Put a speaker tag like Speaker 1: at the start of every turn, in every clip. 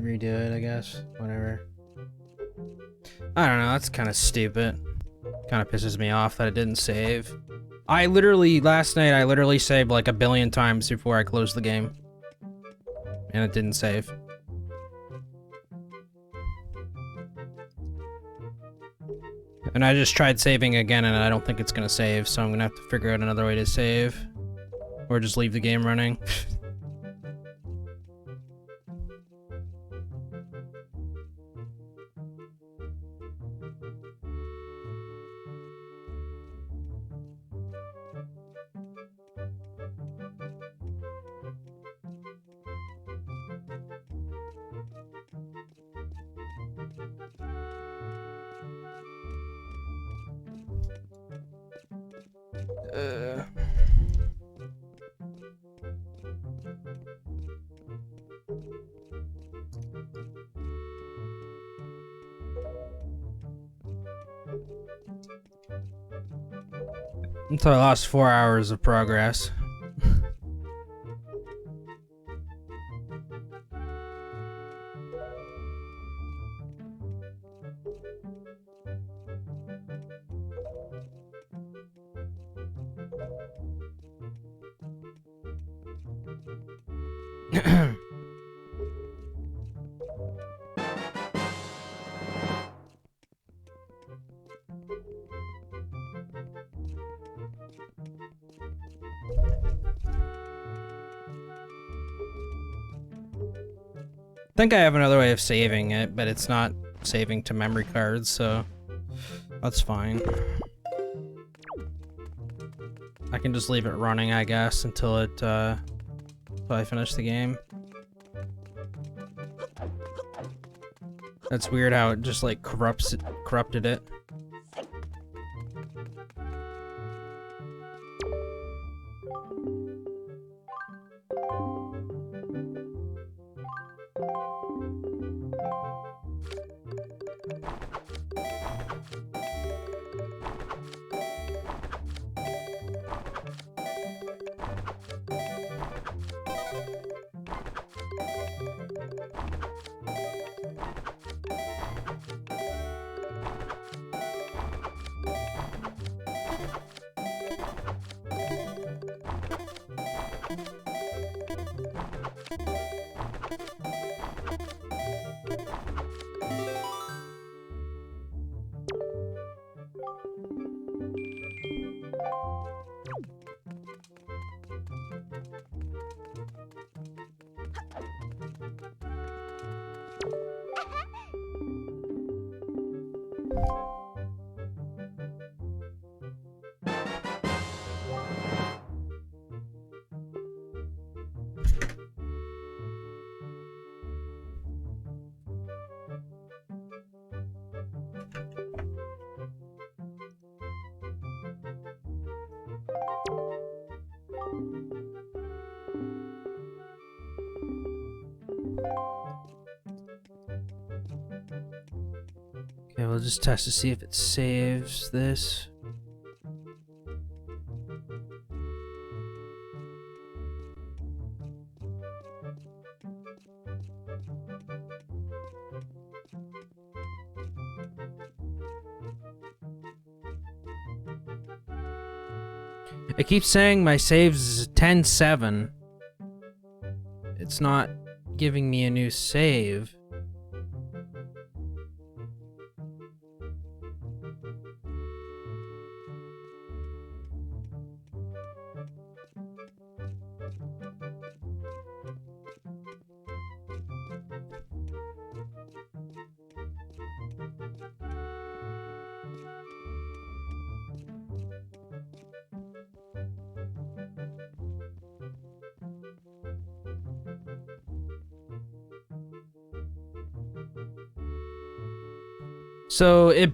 Speaker 1: redo it, I guess. Whatever. I don't know, that's kind of stupid. Kind of pisses me off that it didn't save. Last night, I literally saved like a billion times before I closed the game. And it didn't save. And I just tried saving again and I don't think it's gonna save, so I'm gonna have to figure out another way to save. Or just leave the game running. Until I lost 4 hours of progress. I think I have another way of saving it, but it's not saving to memory cards, so that's fine. I can just leave it running, I guess, until I finish the game. That's weird how it just like corrupted it. Okay, we'll just test to see if it saves this. It keeps saying my saves is 10-7. It's not giving me a new save. So it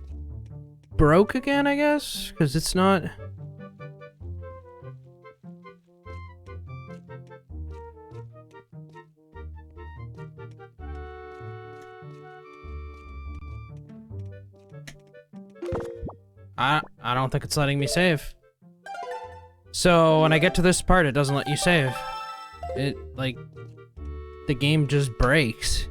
Speaker 1: broke again, I guess? Because it's not... I don't think it's letting me save. So when I get to this part, it doesn't let you save. It, like, the game just breaks.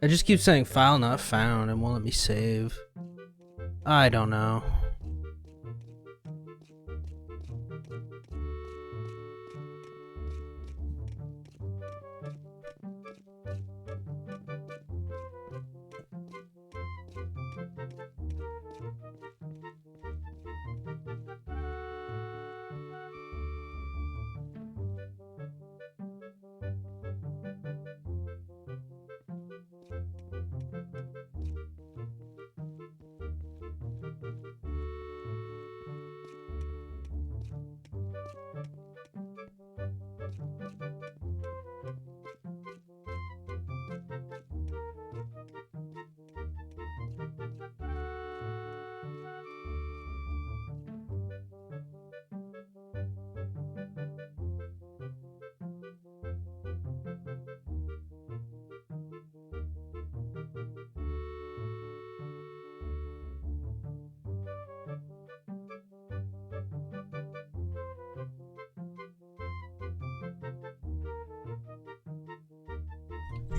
Speaker 1: I just keep saying file not found and won't let me save. I don't know.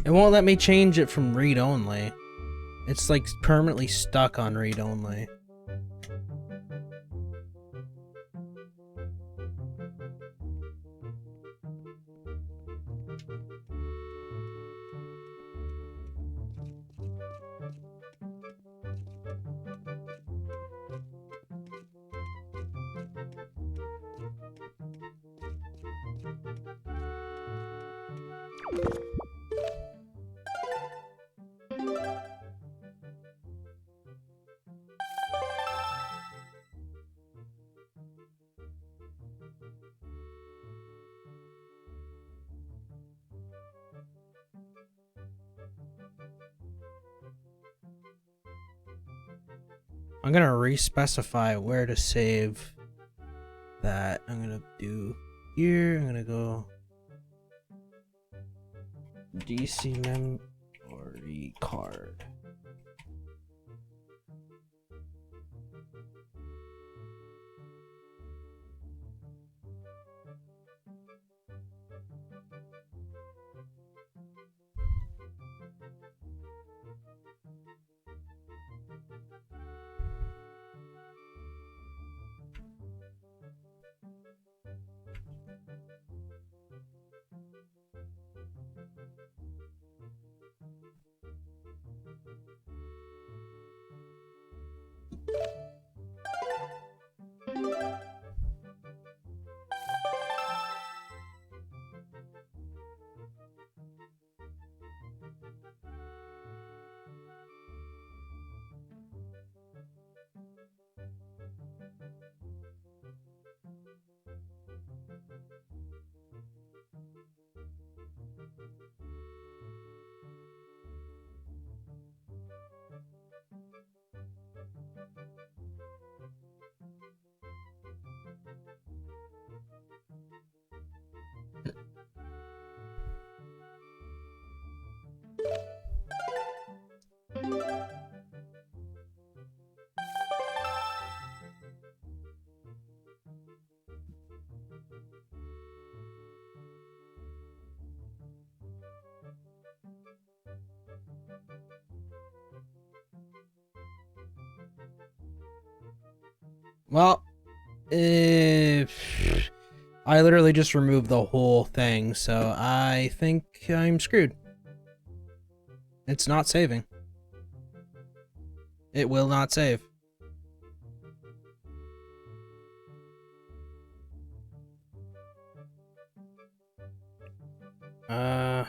Speaker 1: It won't let me change it from read-only. It's like permanently stuck on read-only. I'm gonna re-specify where to save that. I'm gonna do here. I'm gonna go DC memory card. Well, if I literally just removed the whole thing, so I think I'm screwed. It's not saving. It will not save. Hmm.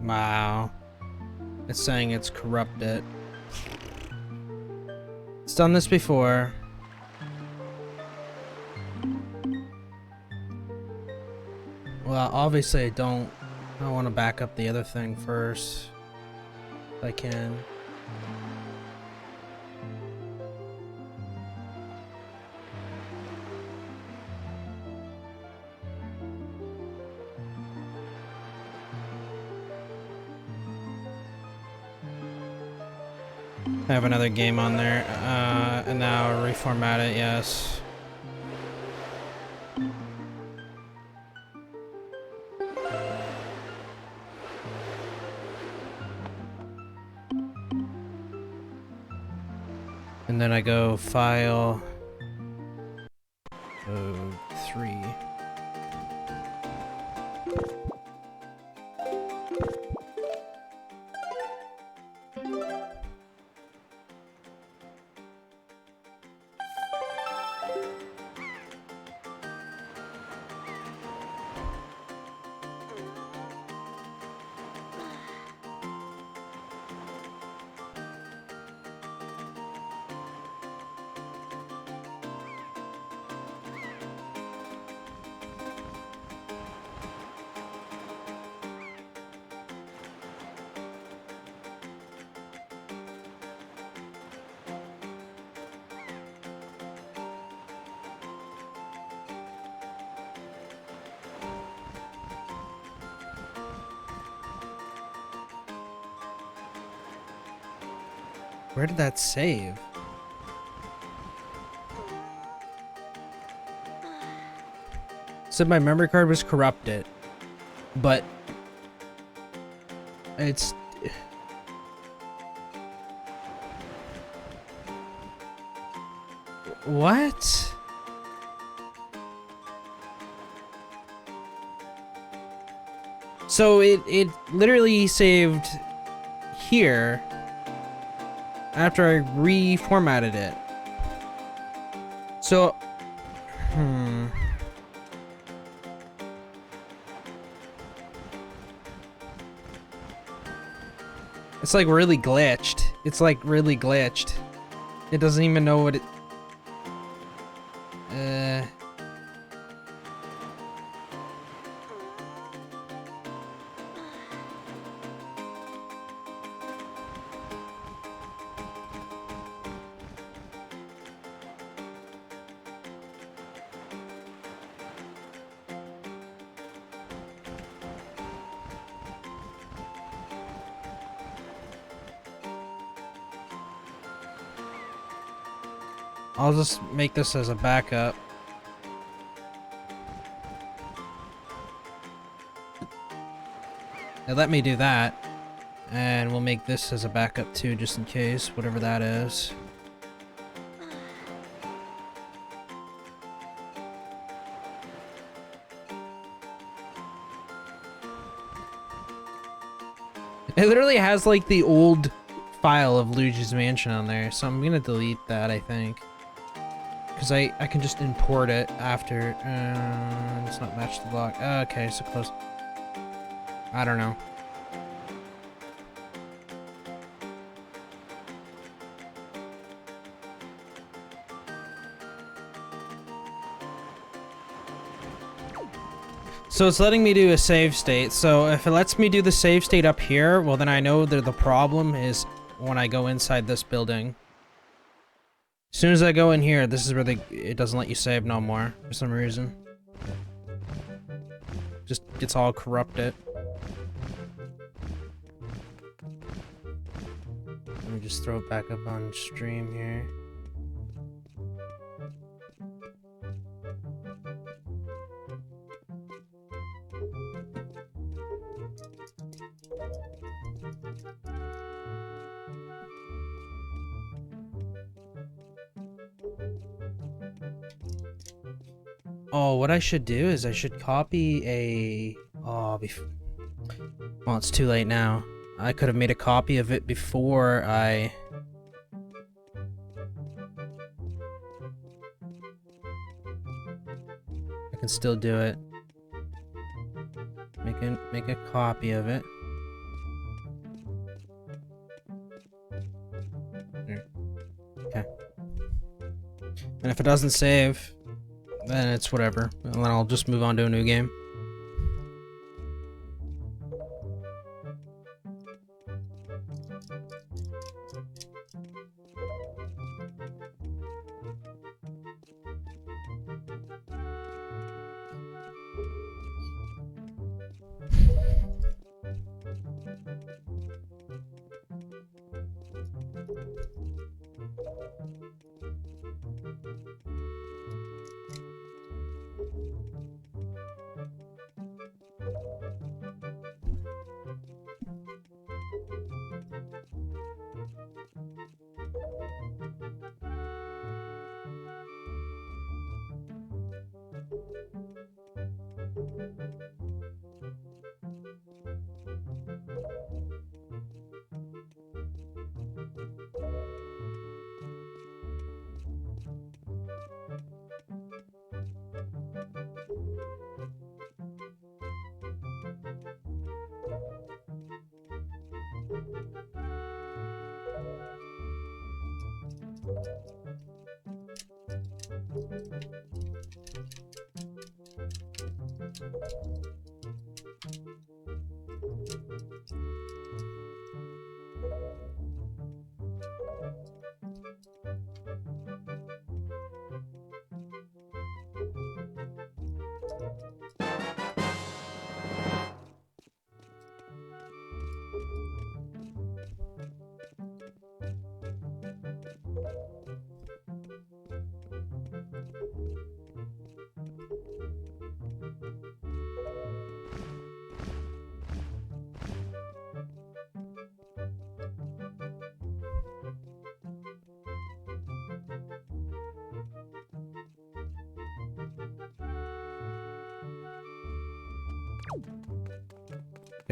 Speaker 1: Wow. It's saying it's corrupted. It's done this before. Well, obviously I don't want to back up the other thing first. If I can. I have another game on there, and now reformat it, yes. And then I go File, 3. Where did that save? Said my memory card was corrupted, but it's what? So it literally saved here after I reformatted it. So it's like really glitched. It's like really glitched. It doesn't even know what it I'll just make this as a backup. Now let me do that. And we'll make this as a backup too, just in case, whatever that is. It literally has like the old file of Luigi's Mansion on there, so I'm gonna delete that, I think. Because I can just import it after. It's not matched the block. Okay, so close. I don't know. So it's letting me do a save state. So if it lets me do the save state up here, well then I know that the problem is when I go inside this building. As soon as I go in here, this is where it doesn't let you save no more for some reason. Just gets all corrupted. Let me just throw it back up on stream here. Oh, what I should do is I should copy a... Oh, well, it's too late now. I could have made a copy of it before I... I can still do it. Make a copy of it. Okay. And if it doesn't save, then it's whatever. And then I'll just move on to a new game.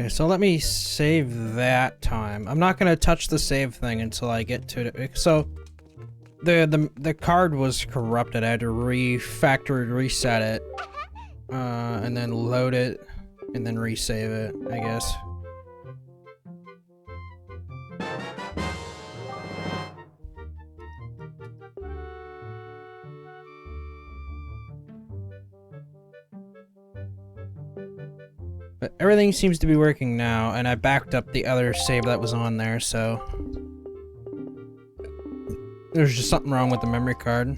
Speaker 1: Okay, so let me save that time. I'm not gonna touch the save thing until I get to it. So the card was corrupted. I had to factory reset it, and then load it, and then resave it, I guess. But everything seems to be working now, and I backed up the other save that was on there, so... There's just something wrong with the memory card.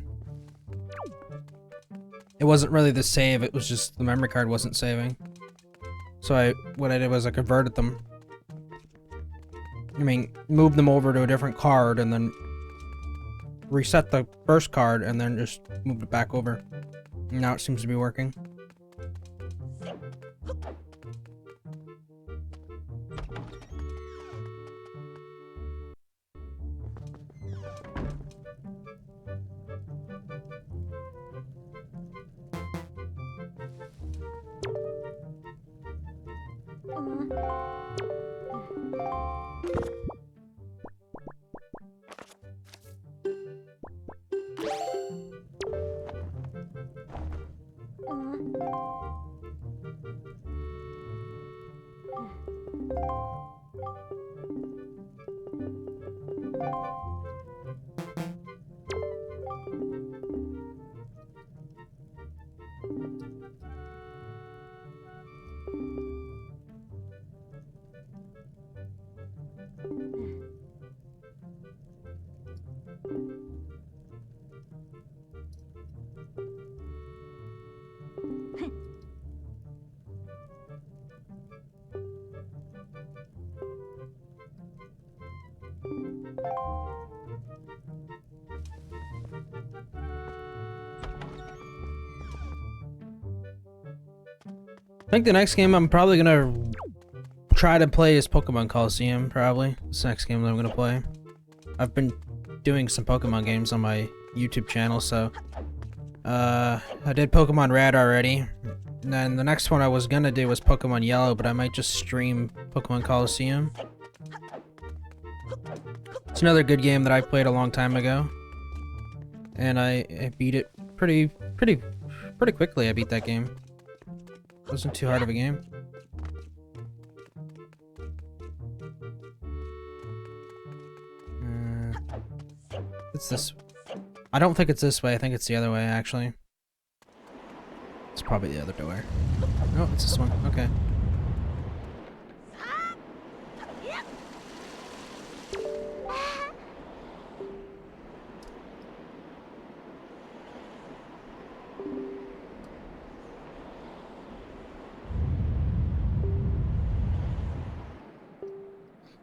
Speaker 1: It wasn't really the save, it was just the memory card wasn't saving. So what I did was I converted them. I mean, moved them over to a different card, and then reset the first card, and then just moved it back over. And now it seems to be working. think the next game I'm probably gonna try to play is Pokemon Coliseum, probably. This next game that I'm gonna play. I've been doing some Pokemon games on my YouTube channel, so... I did Pokemon Red already. And then the next one I was gonna do was Pokemon Yellow, but I might just stream Pokemon Coliseum. It's another good game that I played a long time ago. And I beat it pretty quickly. I beat that game. It wasn't too hard of a game. It's this. I don't think it's this way. I think it's the other way, actually. It's probably the other door. No, it's this one. Okay.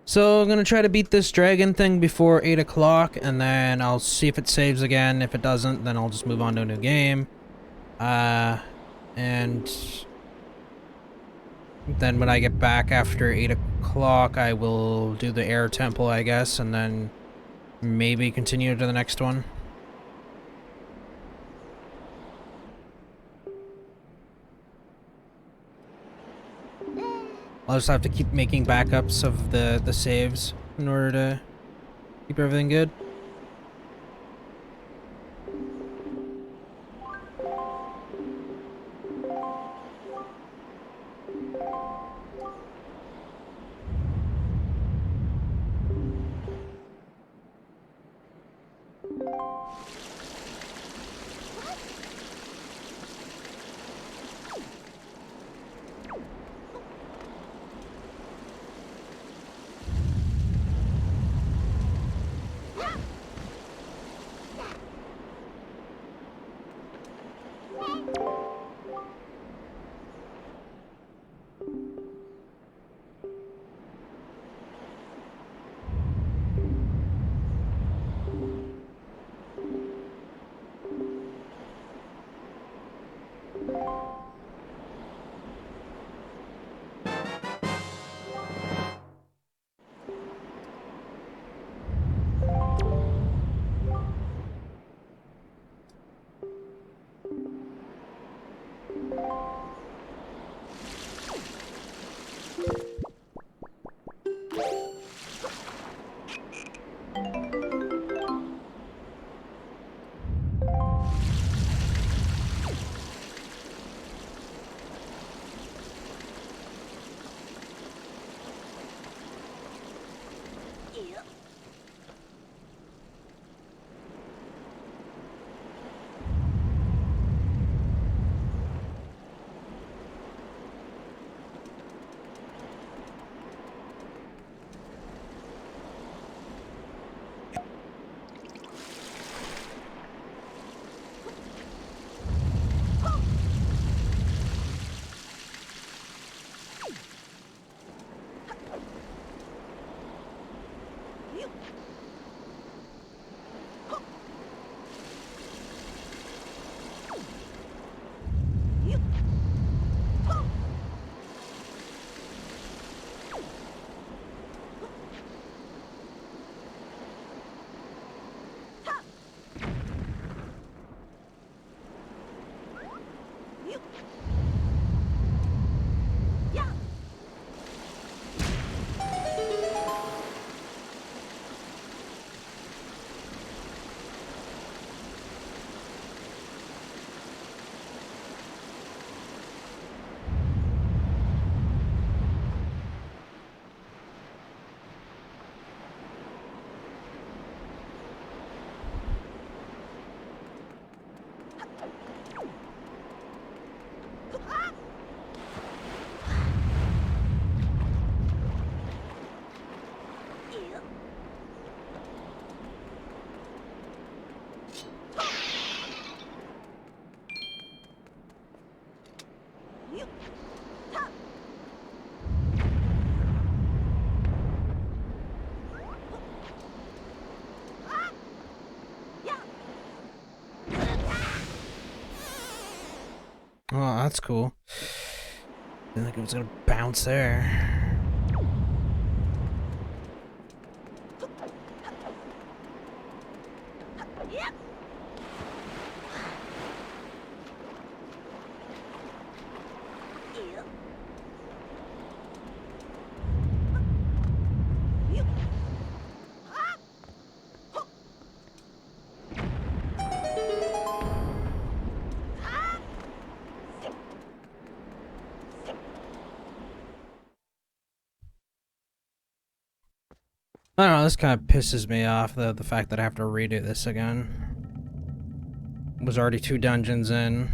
Speaker 1: So I'm gonna try to beat this dragon thing before 8 o'clock, and then I'll see if it saves again. If it doesn't, then I'll just move on to a new game. And then when I get back after 8 o'clock, I will do the air temple, I guess, and then maybe continue to the next one. I'll just have to keep making backups of the saves in order to keep everything good. Oh, that's cool. Didn't think it was gonna bounce there. I don't know, this kind of pisses me off, though, the fact that I have to redo this again. Was already 2 dungeons in.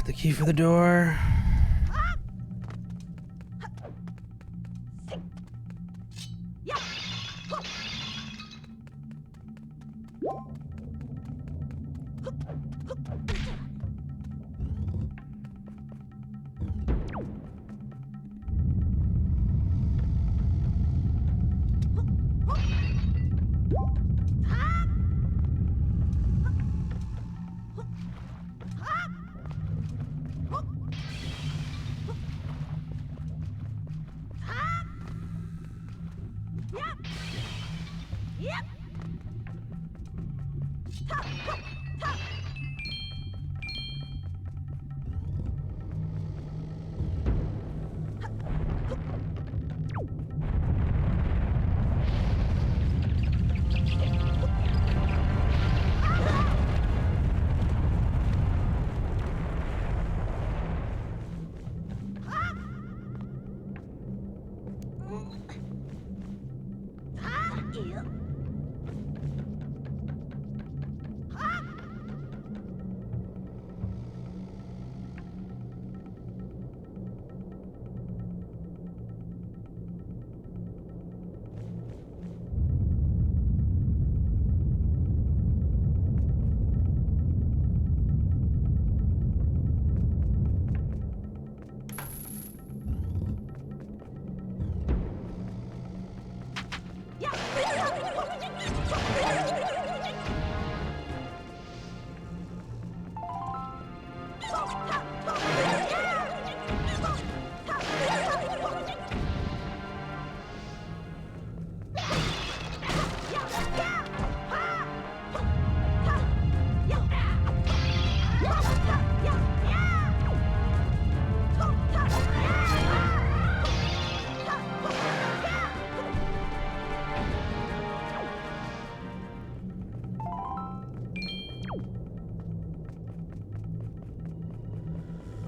Speaker 1: the key for the door.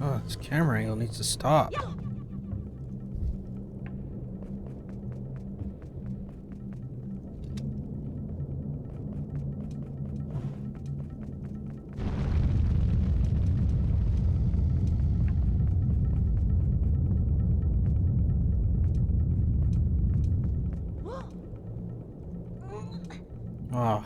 Speaker 1: Oh, this camera angle needs to stop. Oh.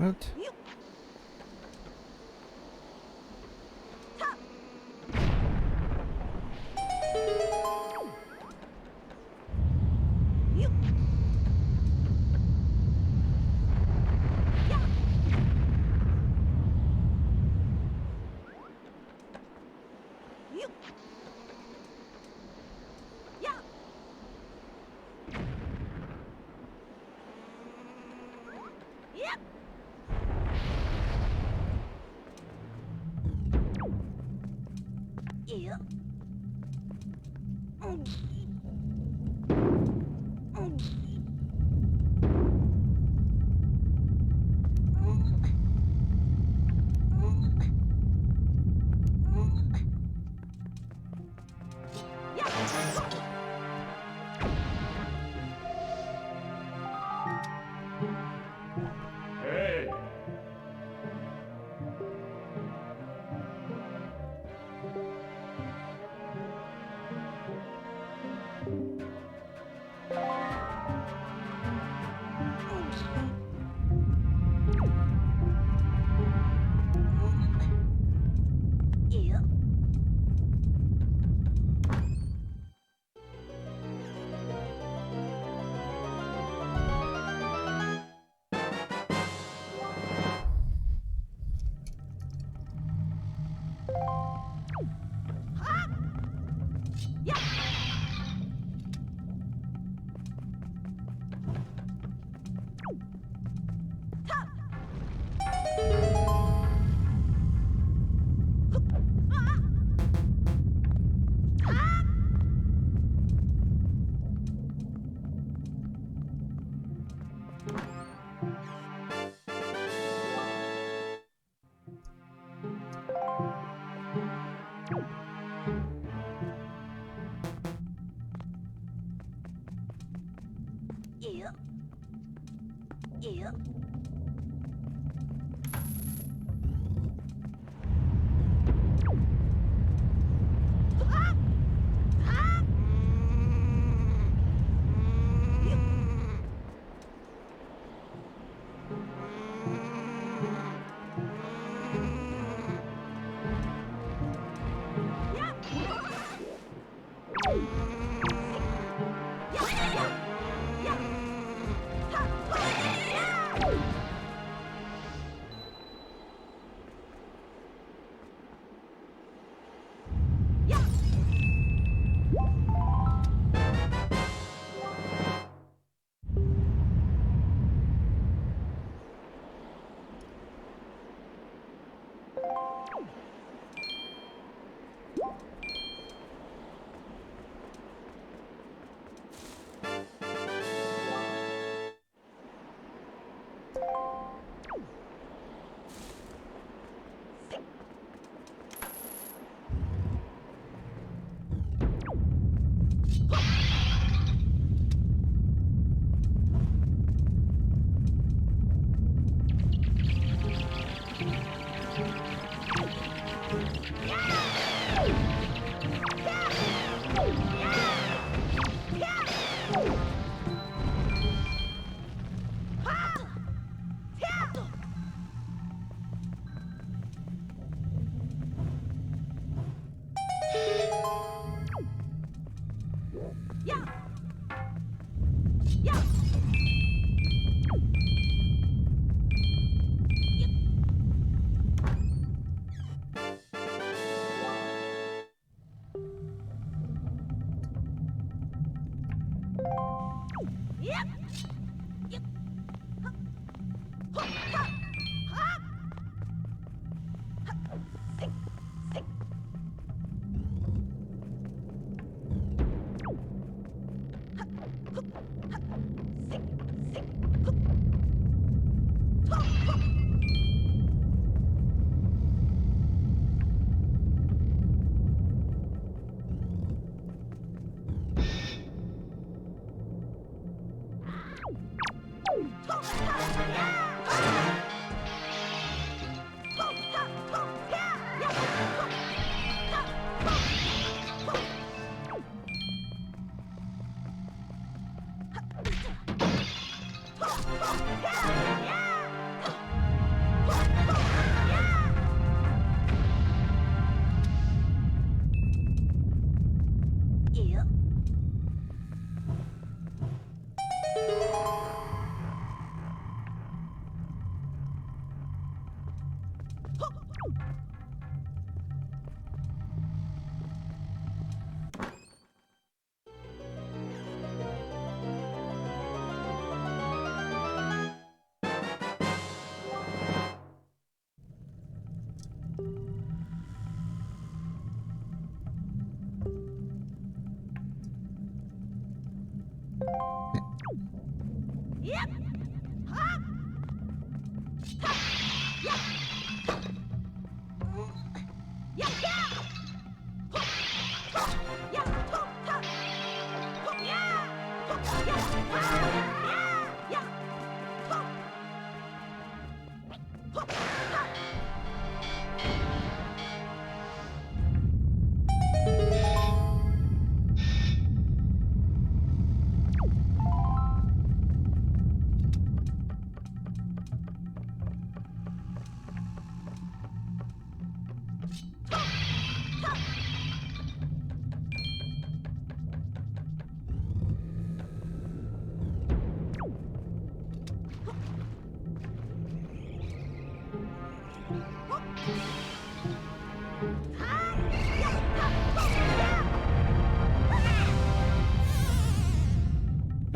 Speaker 1: What?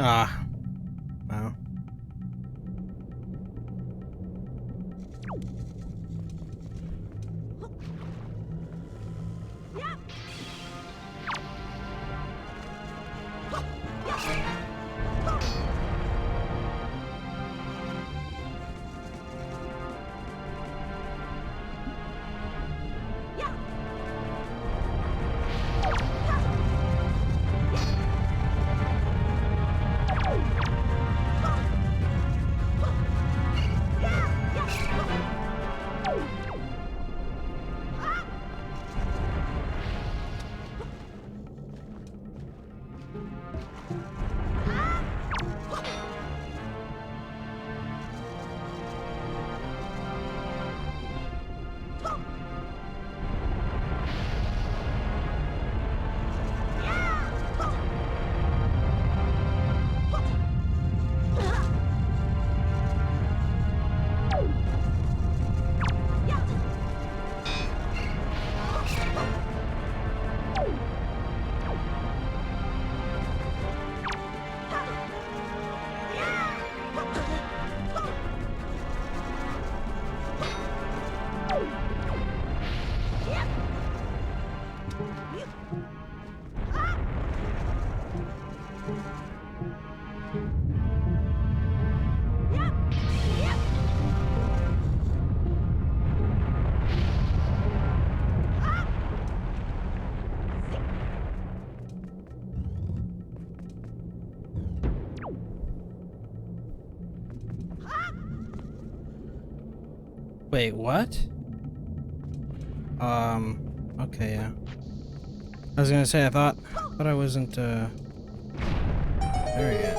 Speaker 1: Ah. Wow. Wait, what? Okay, yeah. I was gonna say, I thought I wasn't, there yet.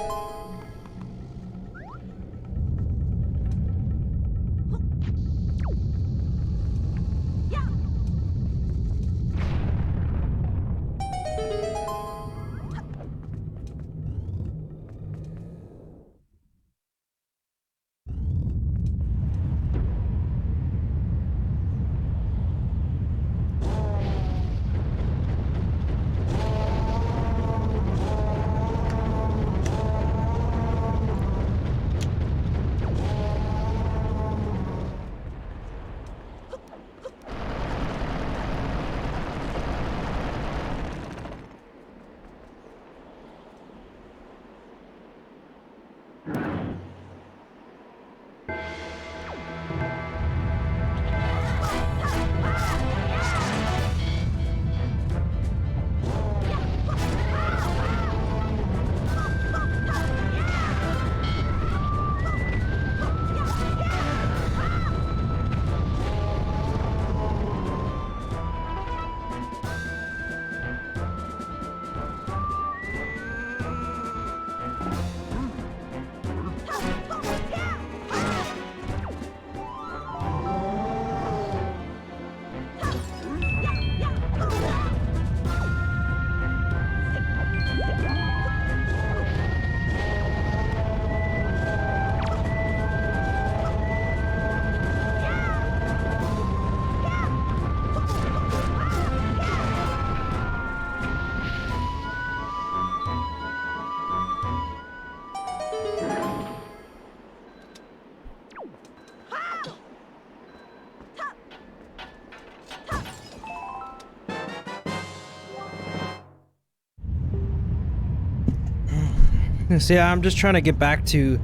Speaker 1: So yeah, I'm just trying to get back to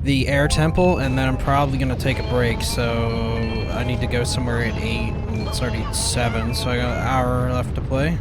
Speaker 1: the air temple, and then I'm probably gonna take a break, so I need to go somewhere at 8, and it's already 7, so I got an hour left to play.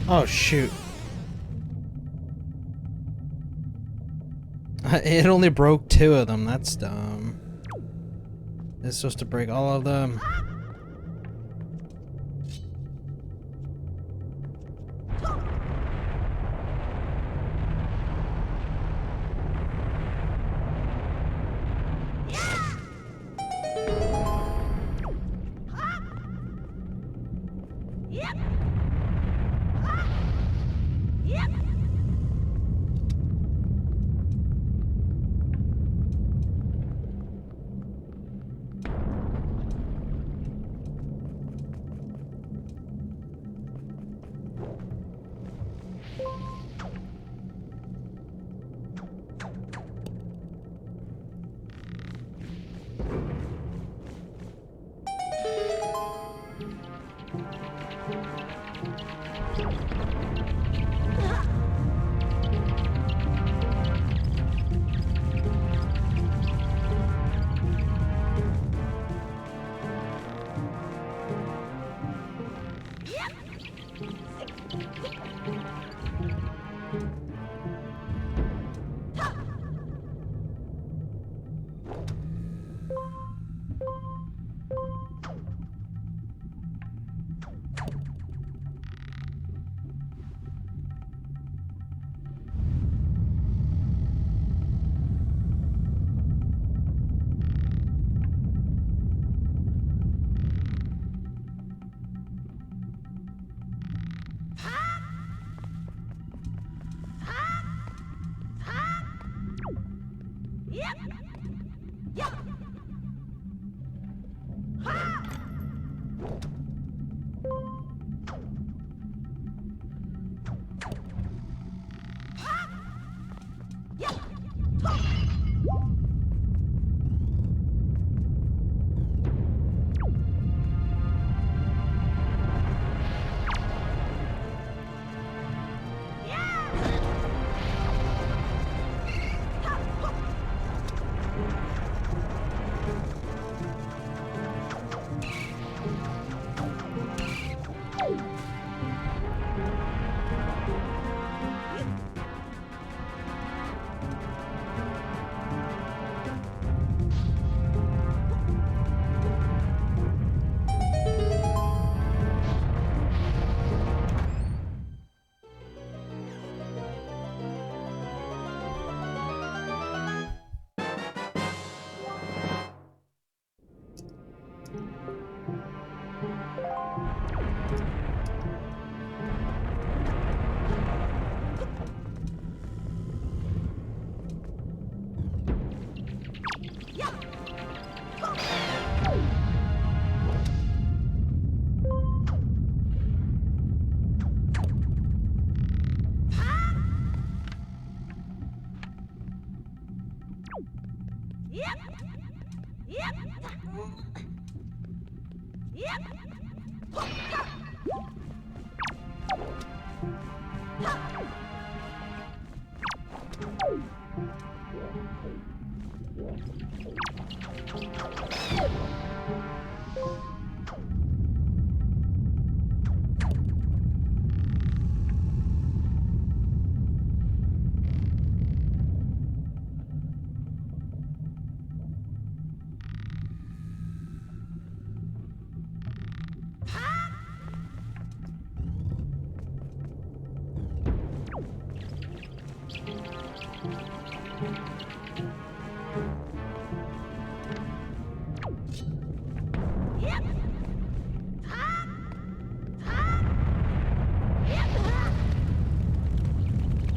Speaker 1: Oh, shoot. It only broke 2 of them. That's dumb. It's supposed to break all of them.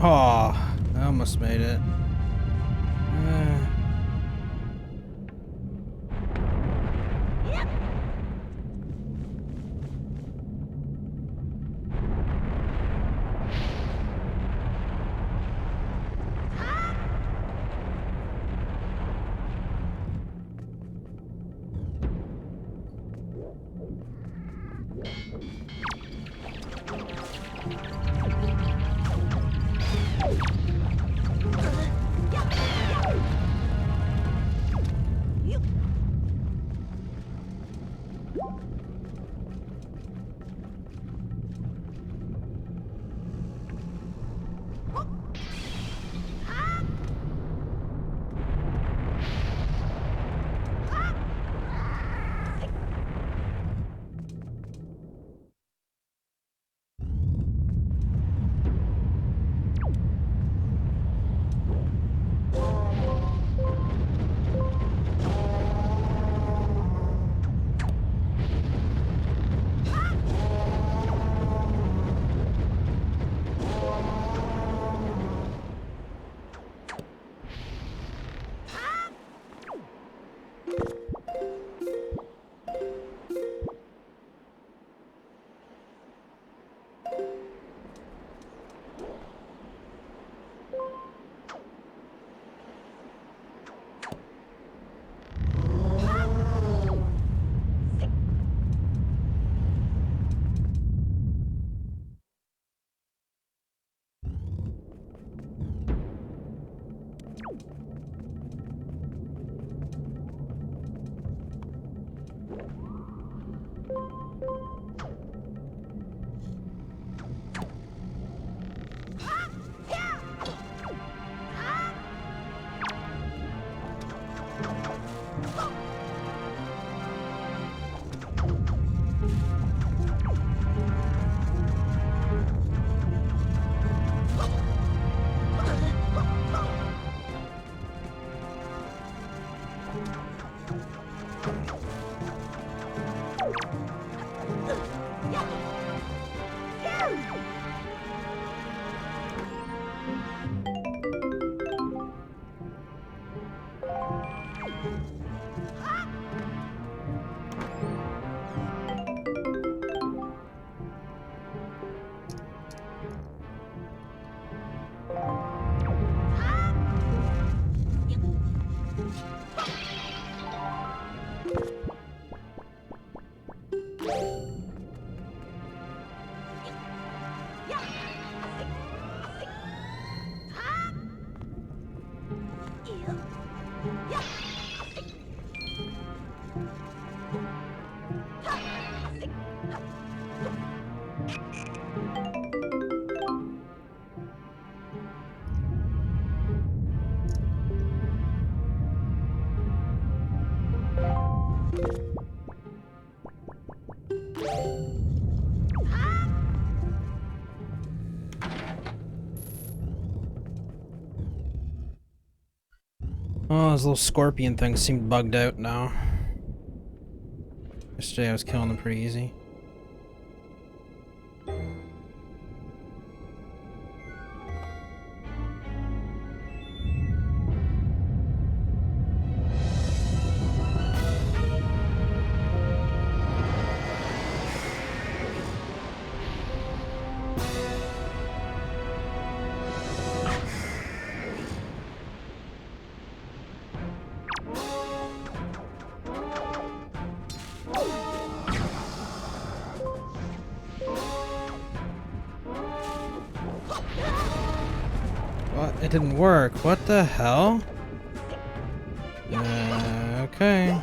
Speaker 1: Oh, I almost made it. Oh, those little scorpion things seem bugged out now. Yesterday I was killing them pretty easy. What? It didn't work. What the hell? Okay.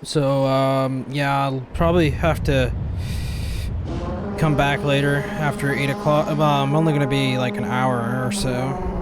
Speaker 1: So, yeah, I'll probably have to come back later after 8 o'clock. I'm only gonna be like an hour or so.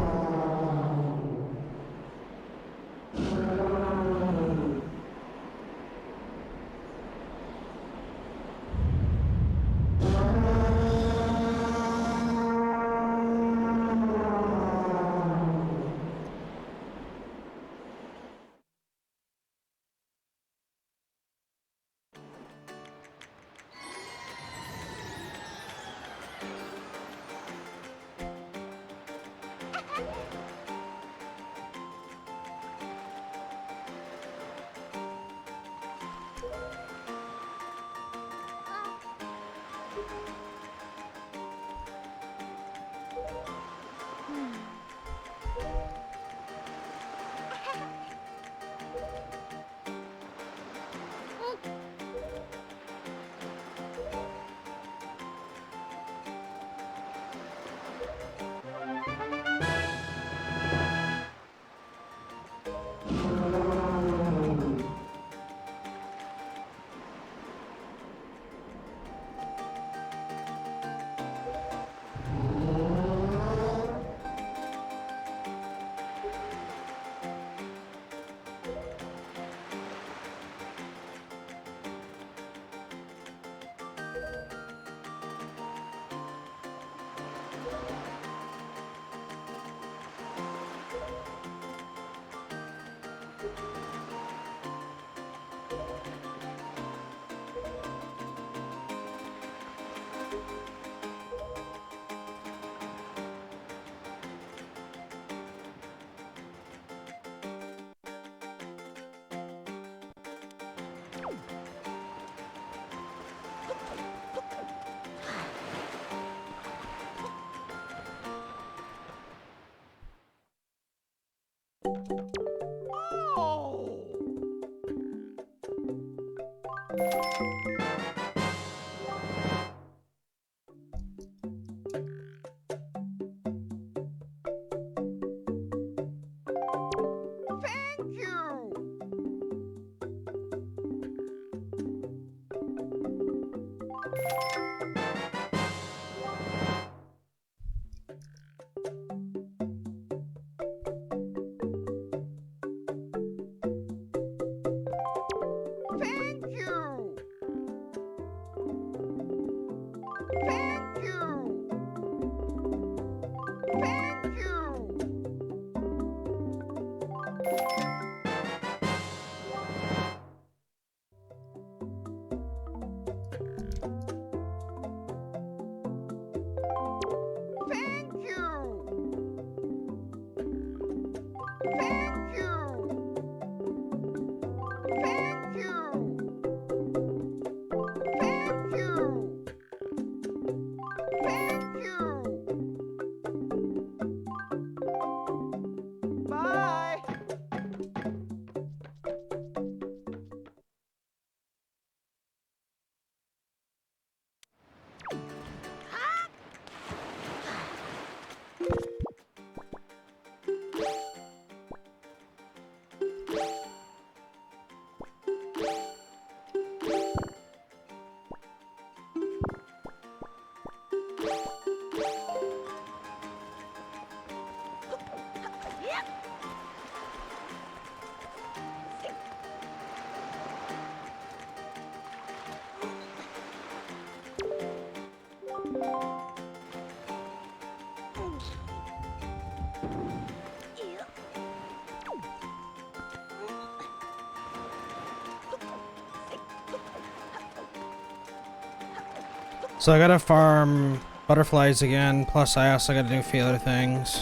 Speaker 1: So I gotta farm butterflies again, plus I also gotta do a few other things.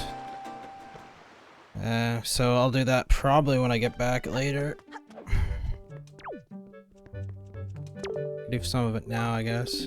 Speaker 1: So I'll do that probably when I get back later. Do some of it now, I guess.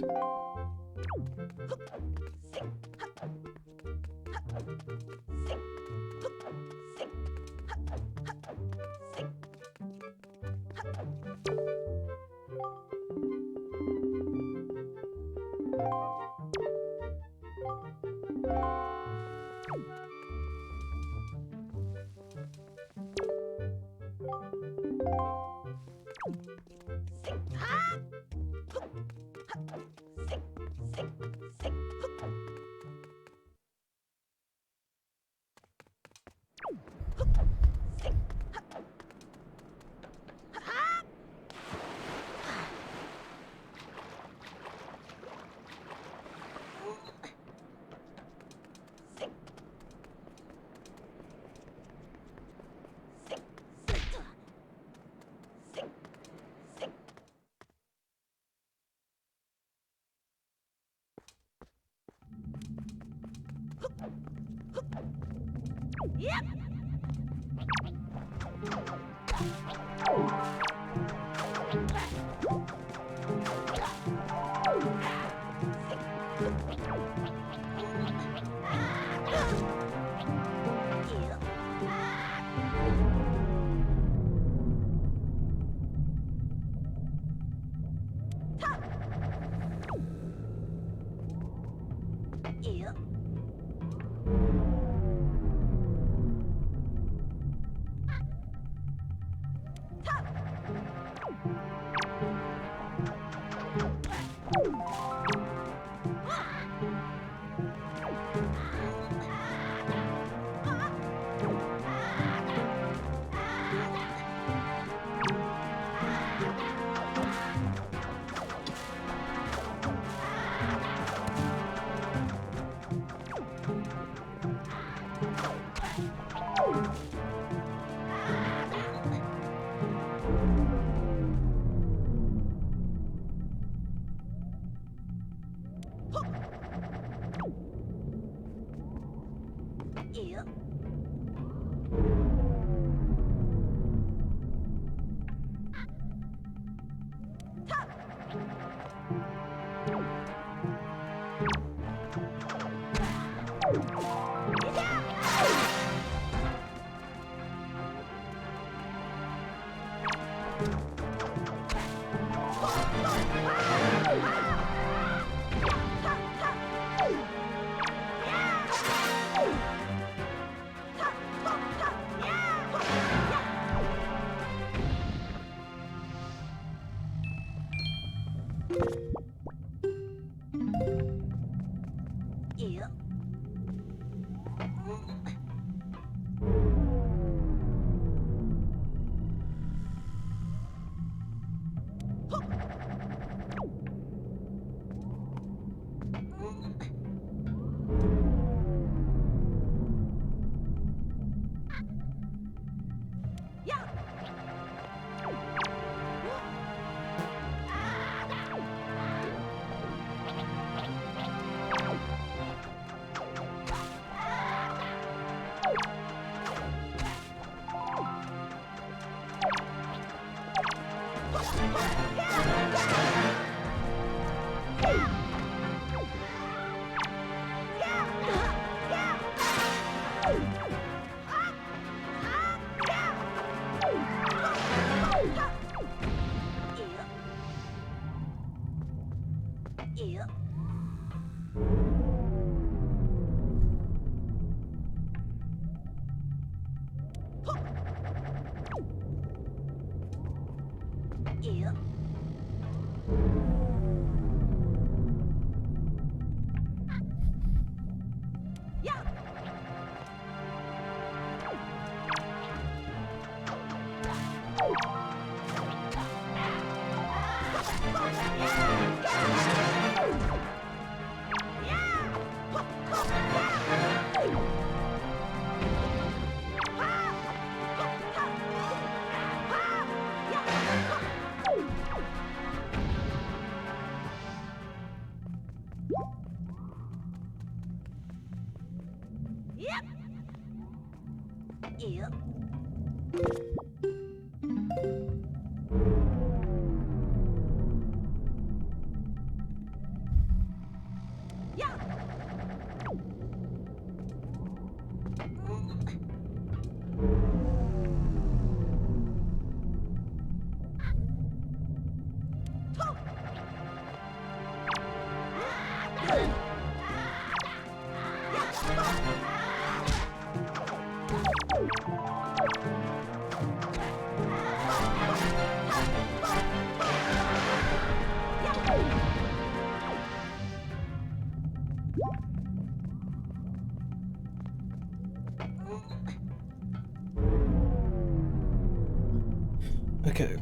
Speaker 1: Okay.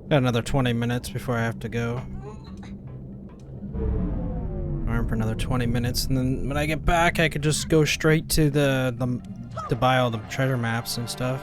Speaker 1: Got another 20 minutes before I have to go. Arm for another 20 minutes, and then when I get back, I could just go straight to to buy all the treasure maps and stuff.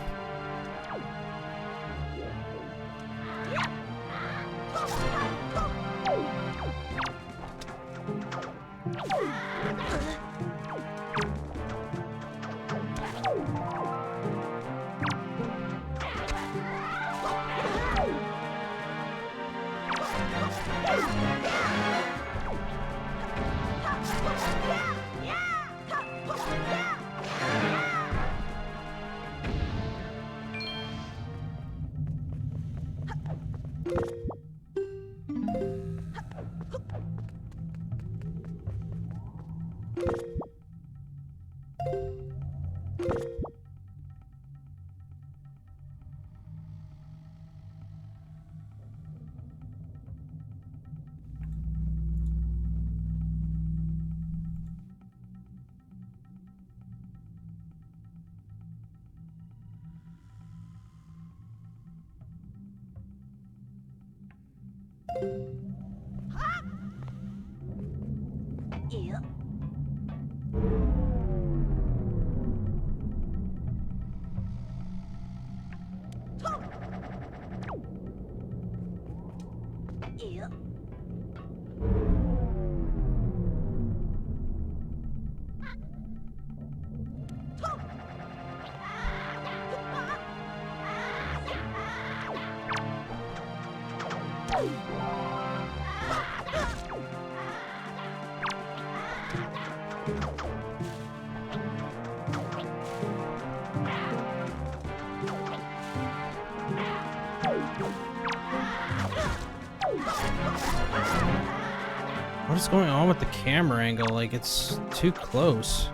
Speaker 1: What is going on with the camera angle? Like, it's too close.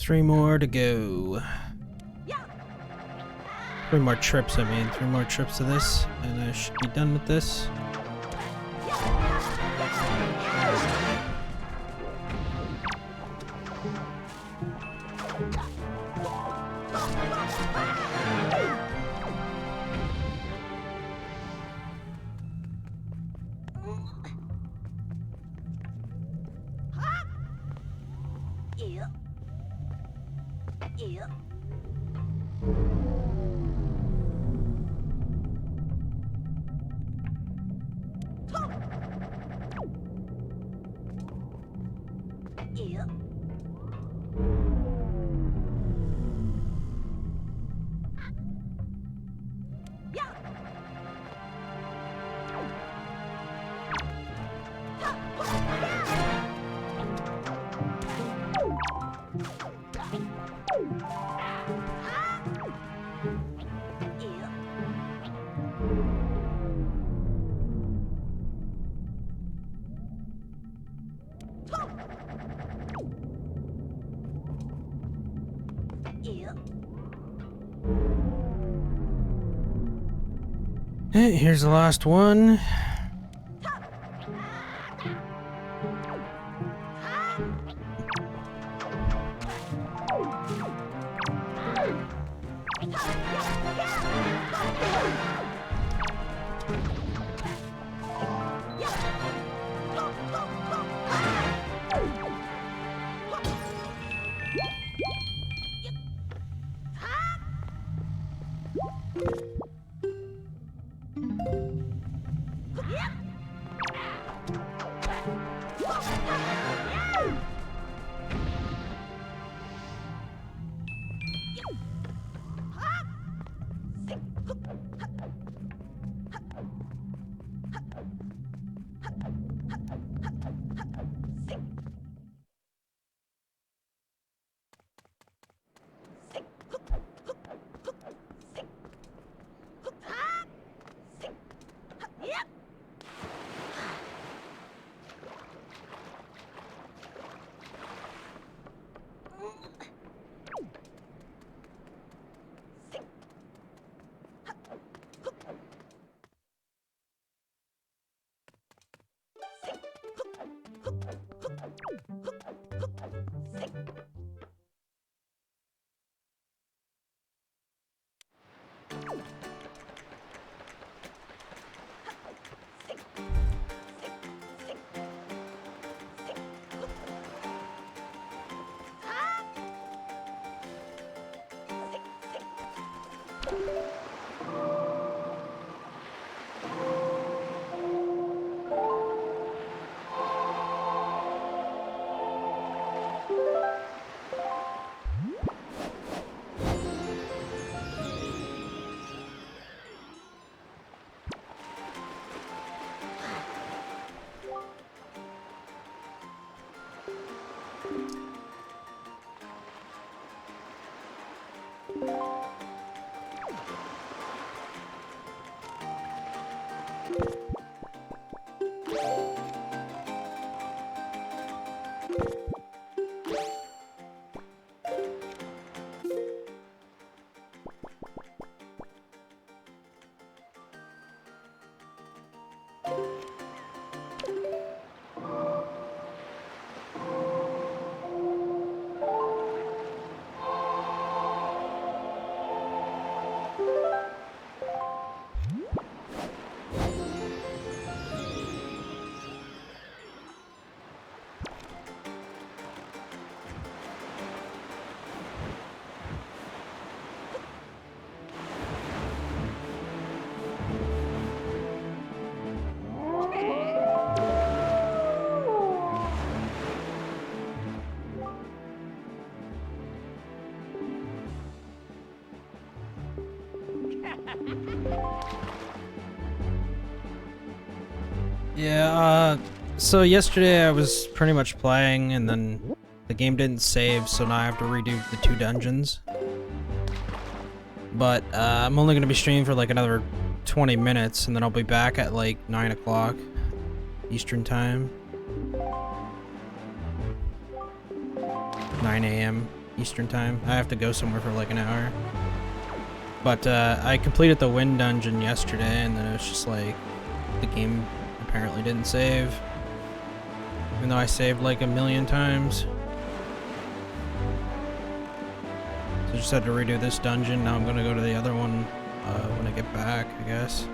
Speaker 1: 3 more to go. 3 more trips, I mean. 3 more trips to this, and I should be done with this. Hey, here's the last one. Yeah, so yesterday I was pretty much playing and then the game didn't save, so now I have to redo the 2 dungeons. But I'm only going to be streaming for like another 20 minutes and then I'll be back at like 9 o'clock Eastern time. 9 a.m. Eastern time. I have to go somewhere for like an hour. But I completed the wind dungeon yesterday, and then it was just like the game apparently didn't save, even though I saved like 1,000,000 times. So I just had to redo this dungeon. Now I'm gonna go to the other one when I get back, I guess.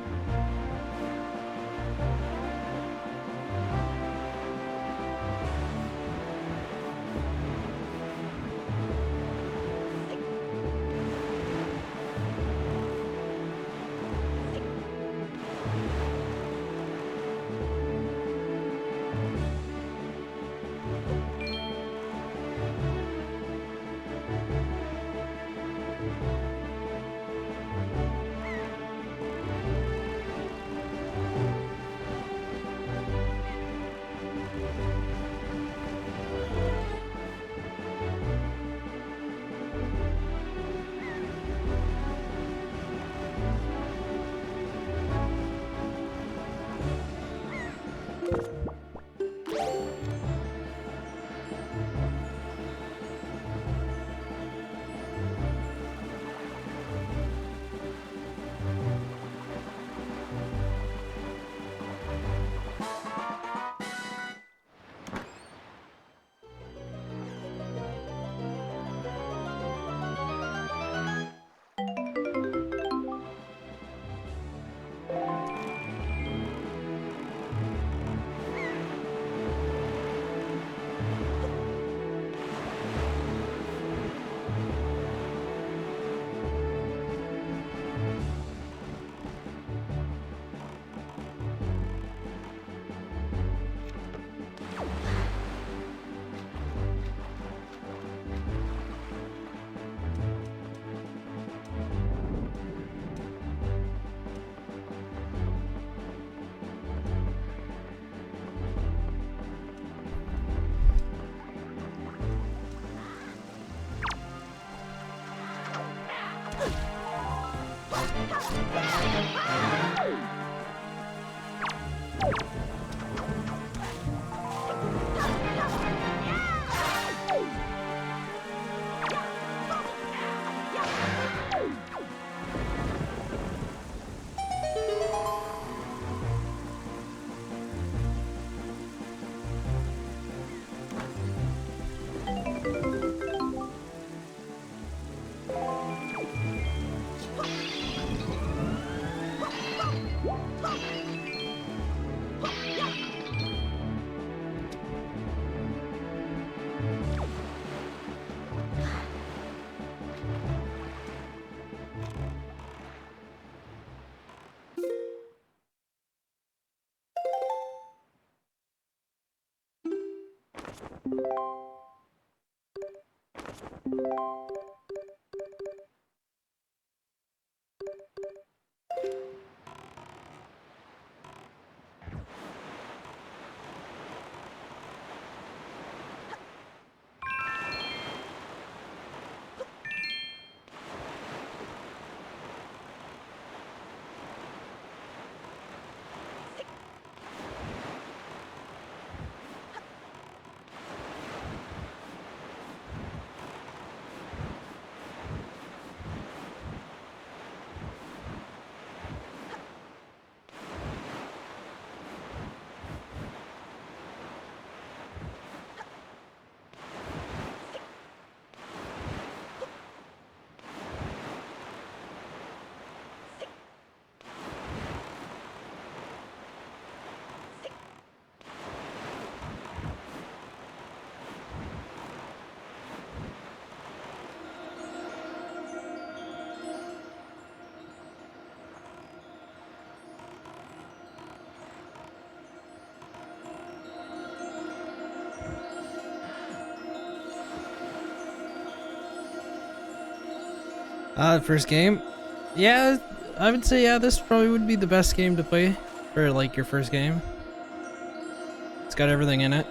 Speaker 1: First game? Yeah, I would say yeah, this probably would be the best game to play for like your first game. It's got everything in it.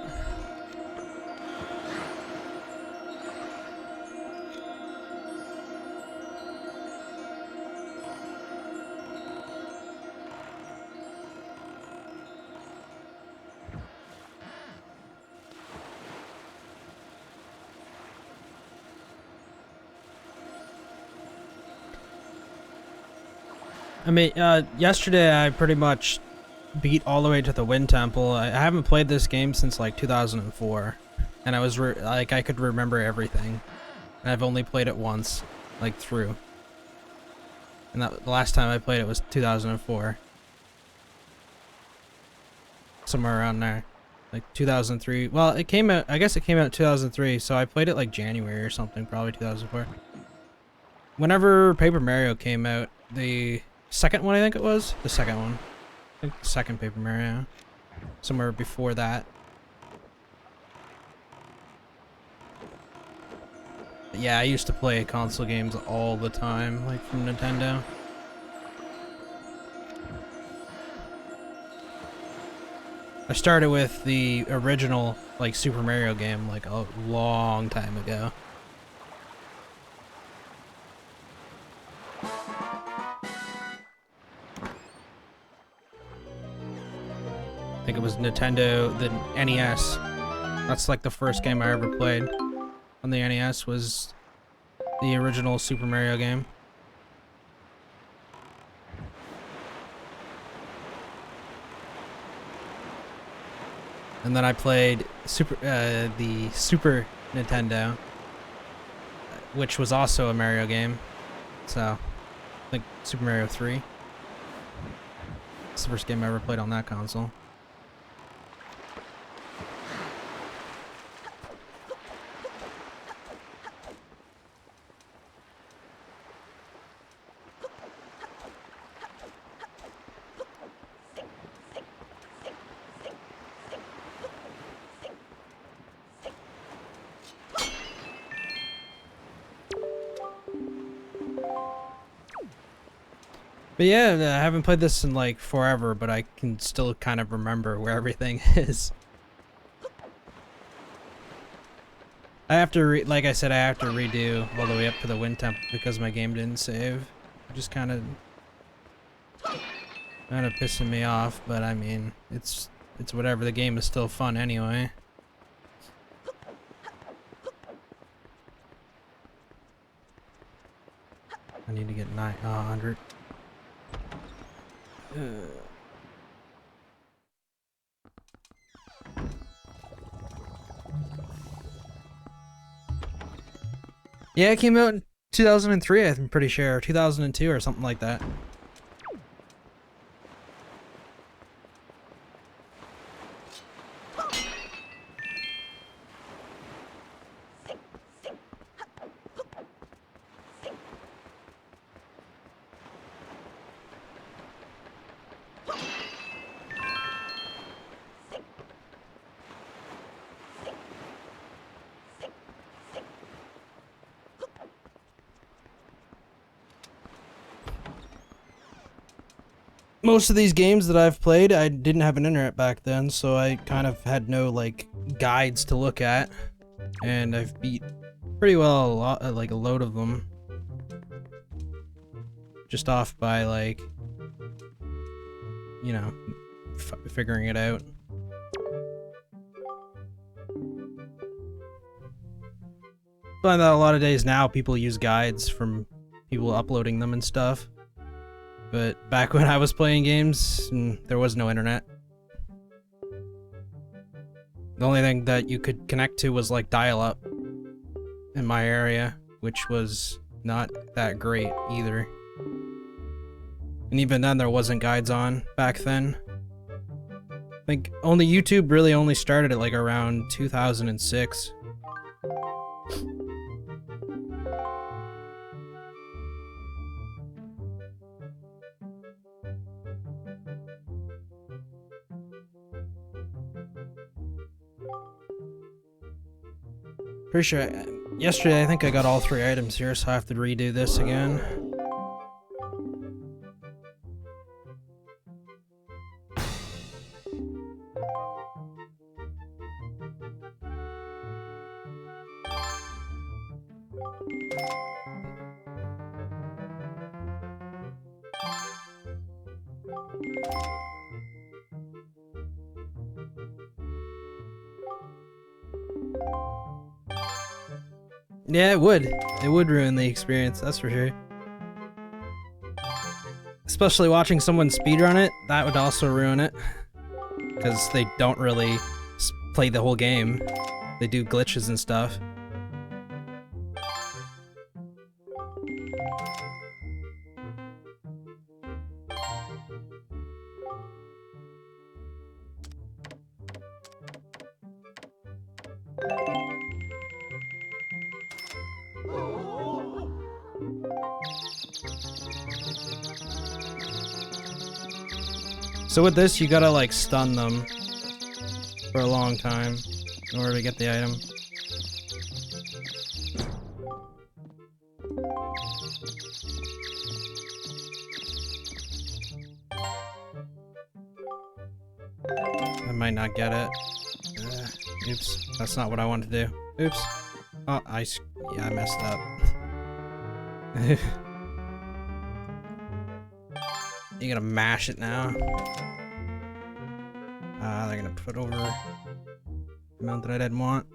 Speaker 1: I mean, yesterday I pretty much beat all the way to the Wind Temple. I haven't played this game since like 2004, and I was like I could remember everything, and I've only played it once, like through. And the last time I played it was 2004, somewhere around there, like 2003. Well, it came out. I guess it came out in 2003, so I played it like January or something, probably 2004. Whenever Paper Mario came out, the second one, I think it was the second one. I think the second Paper Mario, somewhere before that. But yeah, I used to play console games all the time, like from Nintendo. I started with the original, like, Super Mario game, like, a long time ago. I think it was Nintendo, the NES. That's, like, the first game I ever played on the NES was the original Super Mario game. And then I played the Super Nintendo, which was also a Mario game. So, I think Super Mario 3. It's the first game I ever played on that console. But yeah, I haven't played this in like forever, but I can still kind of remember where everything is. I have to, like I said, I have to redo all the way up to the Wind Temple because my game didn't save. Just kind of pissing me off, but I mean, it's whatever. The game is still fun anyway. I need to get 100. Yeah, it came out in 2003, I'm pretty sure, 2002 or something like that. Most of these games that I've played, I didn't have an internet back then, so I kind of had no, like, guides to look at. And I've beat pretty well a lot, like a load of them. Just off by, like, you know, figuring it out. Find that a lot of days now people use guides from people uploading them and stuff. But back when I was playing games, there was no internet. The only thing that you could connect to was like dial-up in my area, which was not that great either. And even then there wasn't guides on back then. I think YouTube really only started at like around 2006. Pretty sure yesterday I think I got all 3 items here, so I have to redo this again. Yeah, it would. It would ruin the experience, that's for sure. Especially watching someone speedrun it, that would also ruin it. Because they don't really play the whole game. They do glitches and stuff. So with this, you gotta like stun them for a long time in order to get the item. I might not get it. Oops, that's not what I wanted to do. Oops. Oh, yeah, I messed up. You gotta mash it now. They're gonna put over the amount that I didn't want.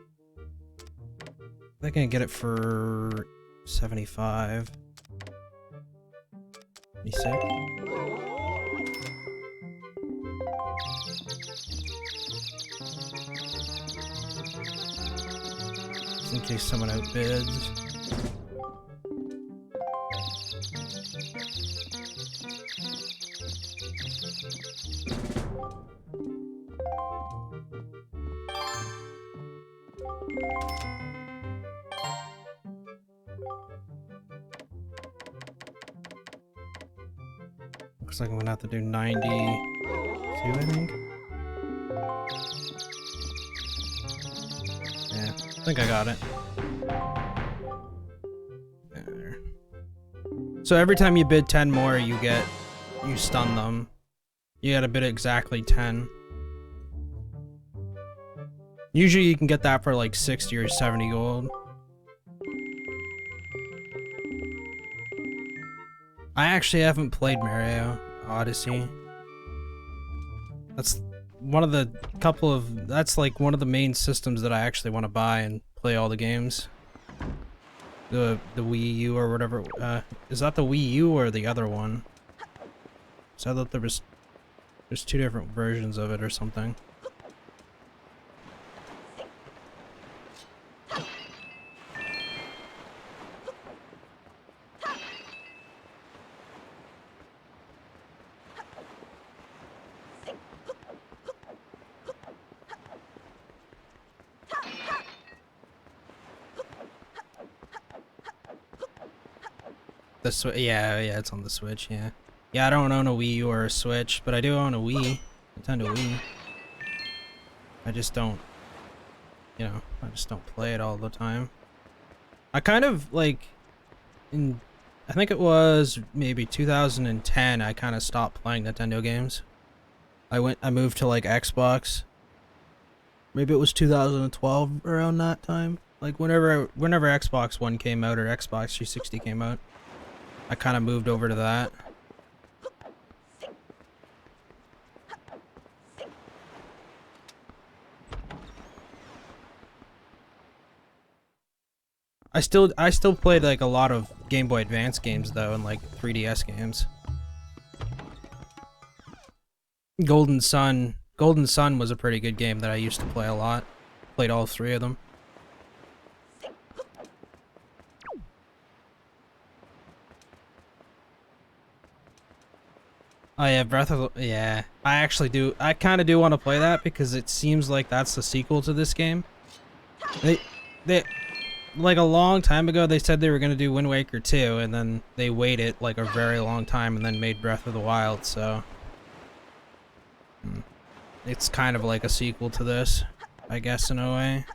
Speaker 1: They're gonna get it for 75. 76. Just in case someone outbids. Looks like I'm gonna have to do 92, I think. Yeah, I think I got it. There. So every time you bid 10 more, you stun them. You gotta bid exactly 10. Usually you can get that for like 60 or 70 gold. I actually haven't played Mario Odyssey. That's one of the that's like one of the main systems that I actually want to buy and play all the games. The Wii U or whatever. Is that the Wii U or the other one? So I thought there's two different versions of it or something. Yeah, it's on the Switch, yeah. Yeah, I don't own a Wii U or a Switch, but I do own a Wii. Nintendo Wii. I just don't, I just don't play it all the time. I kind of, like, I think it was maybe 2010, I kind of stopped playing Nintendo games. I moved to, like, Xbox. Maybe it was 2012, around that time. Like, whenever Xbox One came out or Xbox 360 came out. I kind of moved over to that. I still played like a lot of Game Boy Advance games though, and like 3DS games. Golden Sun was a pretty good game that I used to play a lot. Played all three of them. Oh yeah, yeah. I kind of do want to play that because it seems like that's the sequel to this game. They like a long time ago they said they were going to do Wind Waker 2 and then they waited like a very long time and then made Breath of the Wild, so it's kind of like a sequel to this, I guess, in a way.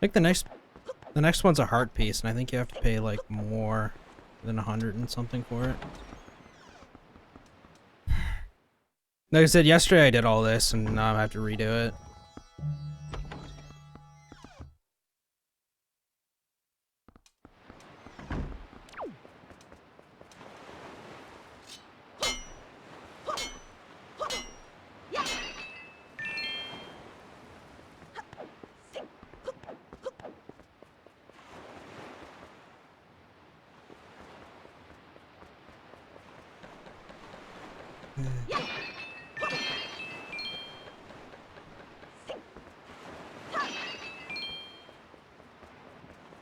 Speaker 1: think the next one's a heart piece, and I think you have to pay like more than 100 and something for it. Like I said, yesterday I did all this, and now I have to redo it.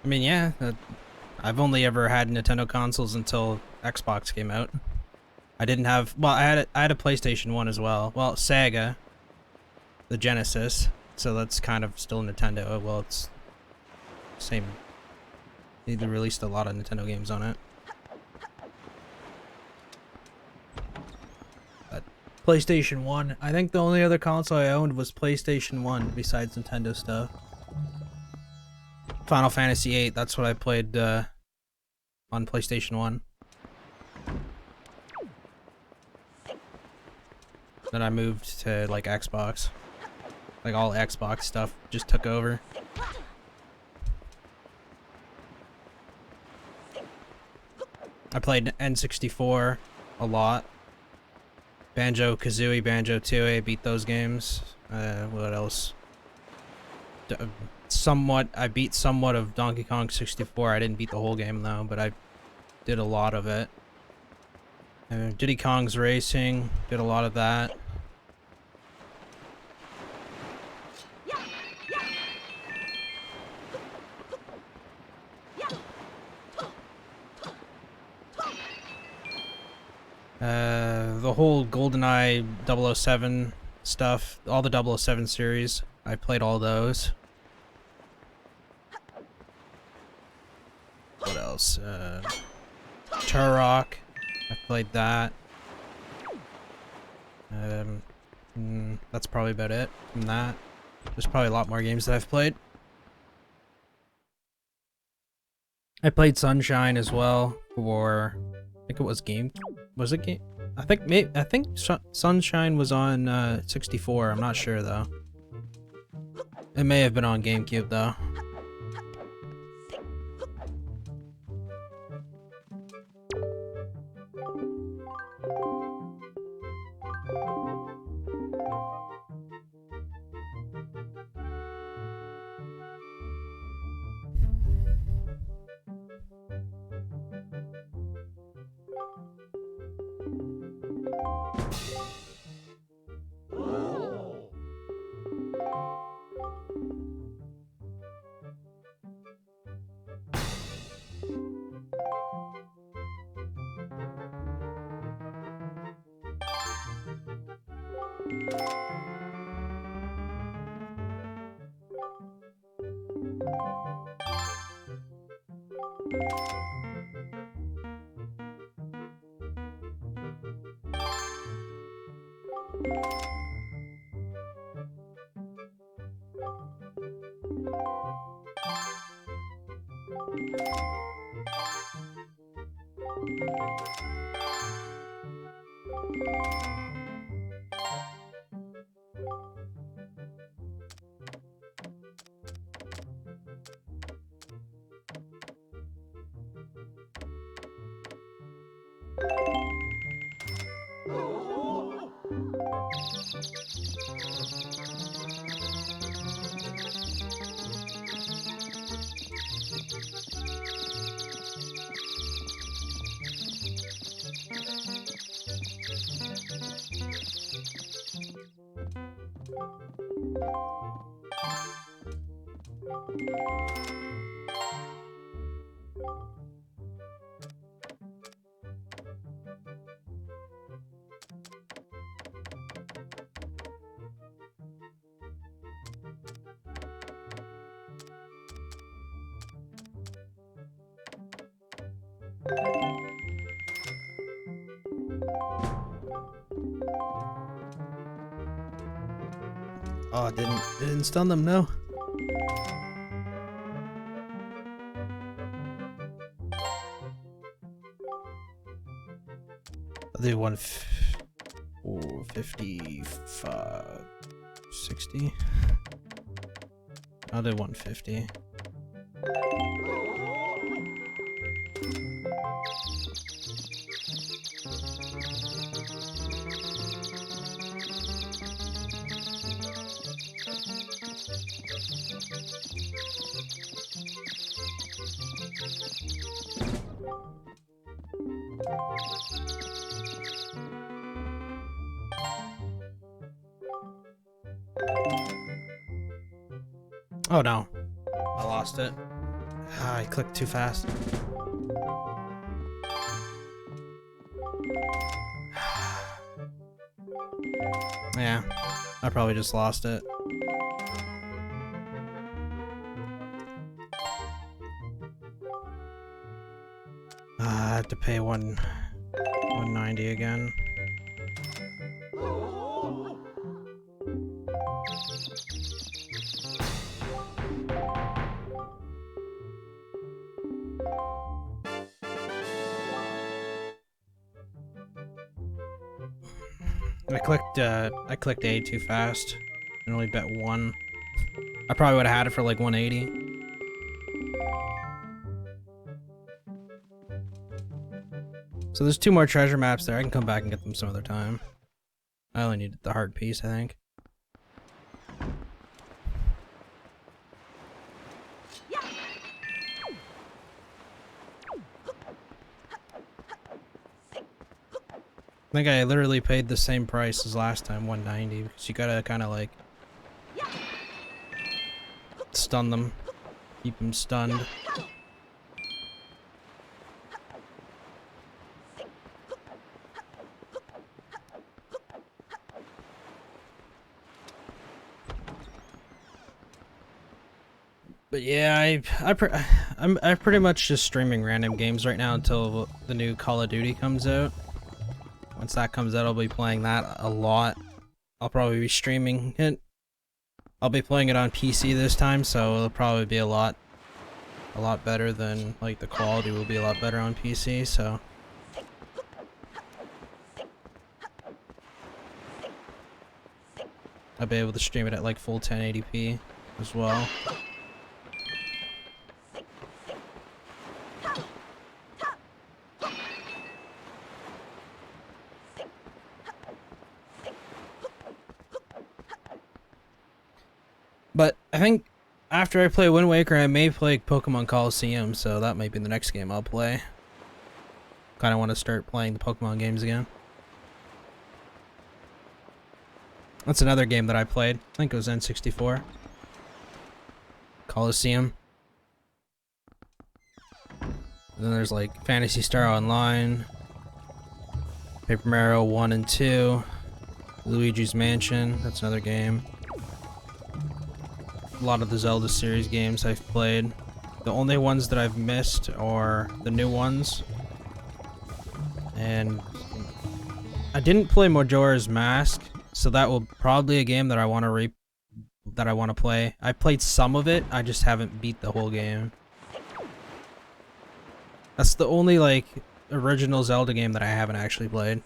Speaker 1: I mean, yeah, I've only ever had Nintendo consoles until Xbox came out. I didn't have, well, I had a PlayStation 1 as well. Well, Sega, the Genesis, so that's kind of still Nintendo. Well, it's same. They released a lot of Nintendo games on it. But PlayStation 1, I think the only other console I owned was PlayStation 1 besides Nintendo stuff. Final Fantasy VIII, that's what I played on PlayStation 1. Then I moved to like Xbox. Like all Xbox stuff just took over. I played N64 a lot. Banjo-Kazooie, Banjo-Tooie, I beat those games. What else? I beat somewhat of Donkey Kong 64. I didn't beat the whole game though, but I did a lot of it. Diddy Kong's Racing, did a lot of that. The whole GoldenEye 007 stuff, all the 007 series, I played all those. What else? Turok, I played that. That's probably about it from that. There's probably a lot more games that I've played. I played Sunshine as well for, I think it was Game. Was it Game? I think Sunshine was on 64. I'm not sure though. It may have been on GameCube though. Oh, it didn't stun them, no. I'll do 155, 60. I'll do 150. Oh no, I lost it. Ah, I clicked too fast. Yeah, I probably just lost it. I have to pay 190 again. I clicked A too fast and only bet 1. I probably would have had it for like 180. So there's 2 more treasure maps there. I can come back and get them some other time. I only needed the hard piece, I think. I think I literally paid the same price as last time, 190, because you gotta kind of like stun them, keep them stunned. But yeah, I'm pretty much just streaming random games right now until the new Call of Duty comes out. Once that comes out, I'll be playing that a lot. I'll probably be streaming it. I'll be playing it on PC this time, so it'll probably be a lot better than, like, the quality will be a lot better on PC, so. I'll be able to stream it at like full 1080p as well. But I think after I play Wind Waker, I may play Pokemon Coliseum, so that might be the next game I'll play. Kind of want to start playing the Pokemon games again. That's another game that I played. I think it was N64. Coliseum. And then there's like Phantasy Star Online, Paper Mario 1 and 2, Luigi's Mansion, that's another game. A lot of the Zelda series games I've played. The only ones that I've missed are the new ones. And I didn't play Majora's Mask, so that will probably a game that I want to play. I played some of it, I just haven't beat the whole game. That's the only like original Zelda game that I haven't actually played.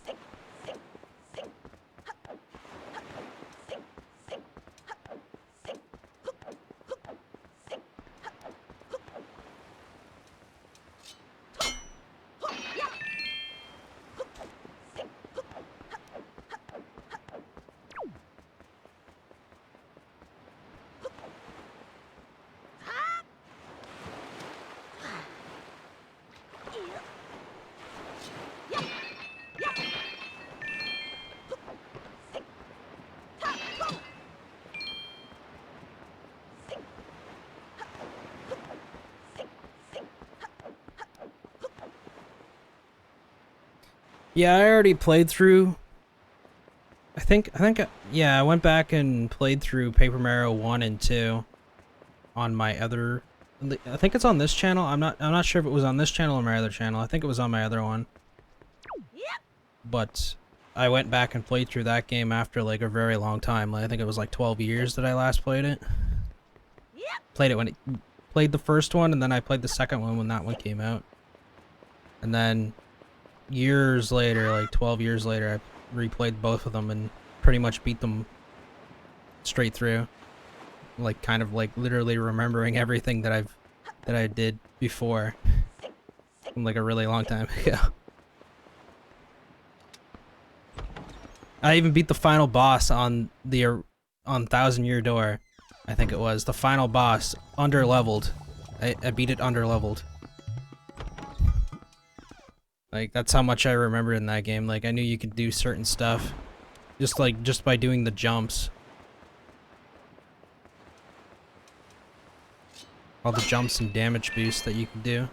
Speaker 1: Yeah, I already played through. Yeah, I went back and played through Paper Mario 1 and 2 on my other. I think it's on this channel. I'm not sure if it was on this channel or my other channel. I think it was on my other one. Yep. But I went back and played through that game after like a very long time. I think it was like 12 years that I last played it. Yep. Played it when it played the first one, and then I played the second one when that one came out. And then years later, like 12 years later, I replayed both of them and pretty much beat them straight through. Like, kind of like literally remembering everything that I did before from like a really long time ago. I even beat the final boss on Thousand Year Door. I think it was the final boss under leveled. I beat it under leveled. Like, that's how much I remember in that game. Like, I knew you could do certain stuff just by doing the jumps. All the jumps and damage boosts that you can do.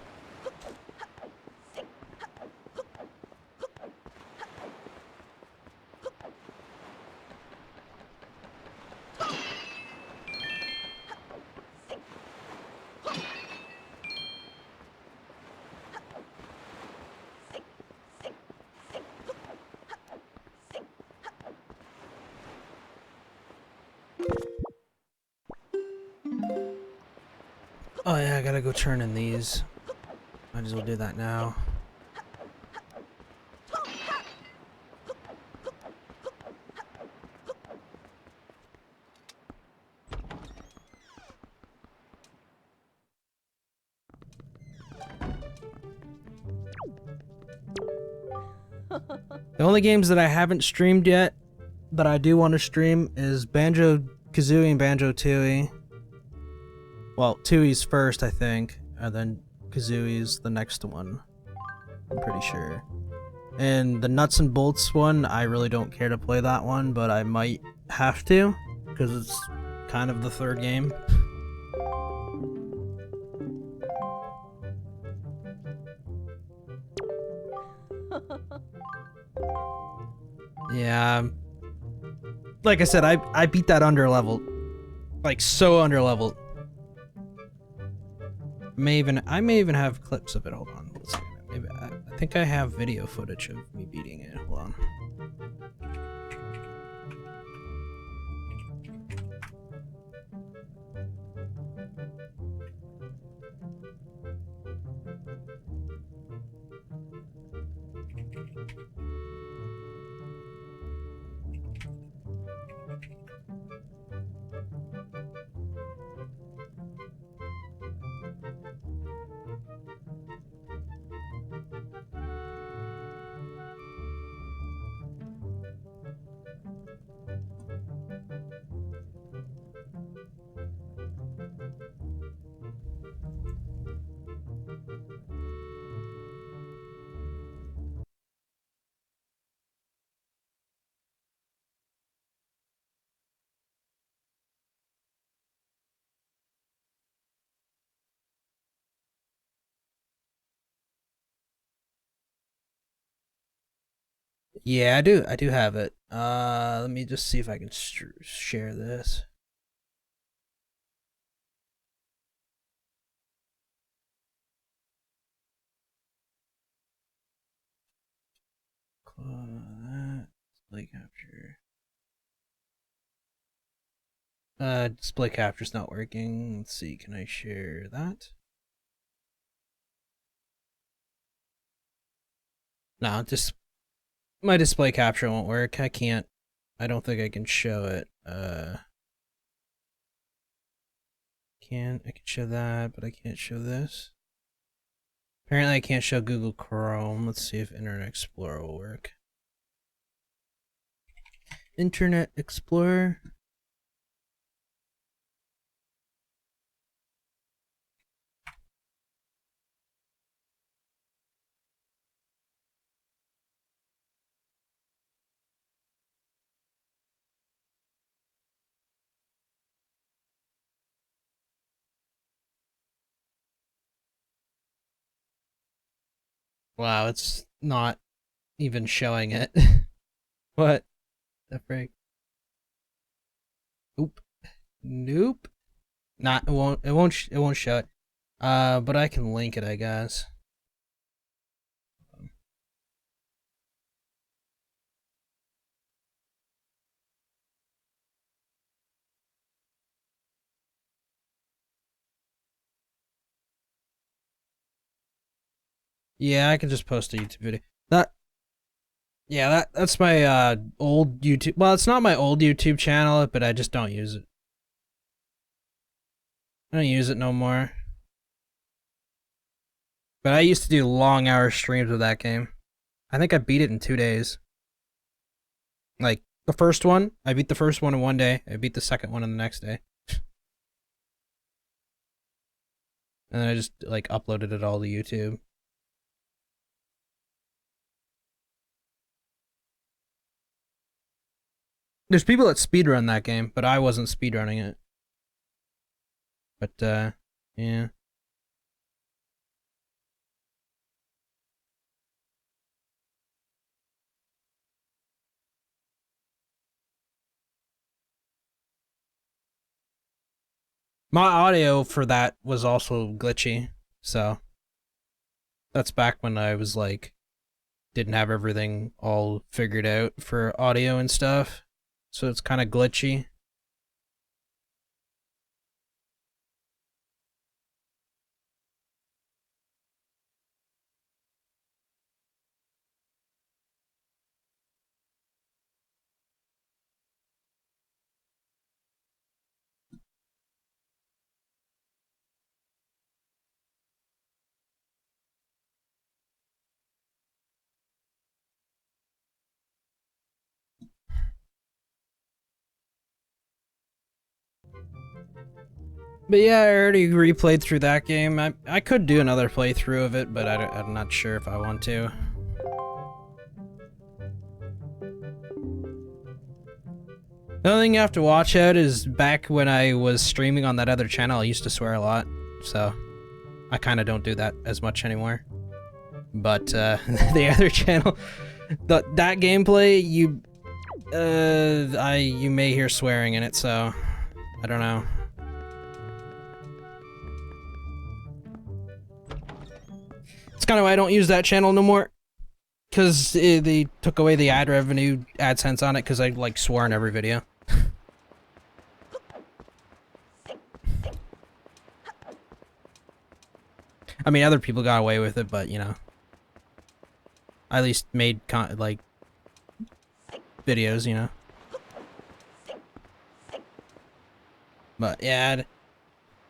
Speaker 1: Oh yeah, I gotta go turn in these. Might as well do that now. The only games that I haven't streamed yet that I do want to stream is Banjo-Kazooie and Banjo-Tooie. Well, Tooie's first, I think, and then Kazooie's the next one. I'm pretty sure. And the Nuts and Bolts one, I really don't care to play that one, but I might have to, because it's kind of the third game. Yeah. Like I said, I beat that under level. Like, so under leveled. I may even have clips of it. Hold on. Let's see. Maybe I think I have video footage of me beating it. Hold on. Yeah, I do have it. Let me just see if I can share this. That display capture. Display capture's not working. Let's see, can I share that? No, just my display capture won't work. I don't think I can show it. I can show that, but I can't show this. Apparently I can't show Google Chrome. Let's see if Internet Explorer will work. Internet Explorer. Wow, it's not even showing it. What the frick? Oop. Nope. Not it won't show it. But I can link it, I guess. Yeah, I can just post a YouTube video. That yeah, that's my old YouTube. Well, it's not my old YouTube channel, but I just don't use it. I don't use it no more. But I used to do long hour streams with that game. I think I beat it in 2 days. Like the first one, I beat the first one in 1 day. I beat the second one in the next day. And then I just like uploaded it all to YouTube. There's people that speedrun that game, but I wasn't speedrunning it. But yeah. My audio for that was also glitchy, so that's back when I was like didn't have everything all figured out for audio and stuff. So it's kind of glitchy. But yeah, I already replayed through that game. I could do another playthrough of it, but I'm not sure if I want to. The only thing you have to watch out is back when I was streaming on that other channel, I used to swear a lot, so I kind of don't do that as much anymore. But the other channel, that gameplay, you may hear swearing in it, so I don't know. It's kind of why I don't use that channel no more, because they took away the ad revenue, AdSense on it, because I like swore in every video. I mean, other people got away with it, but you know, I at least made like videos, you know. But yeah,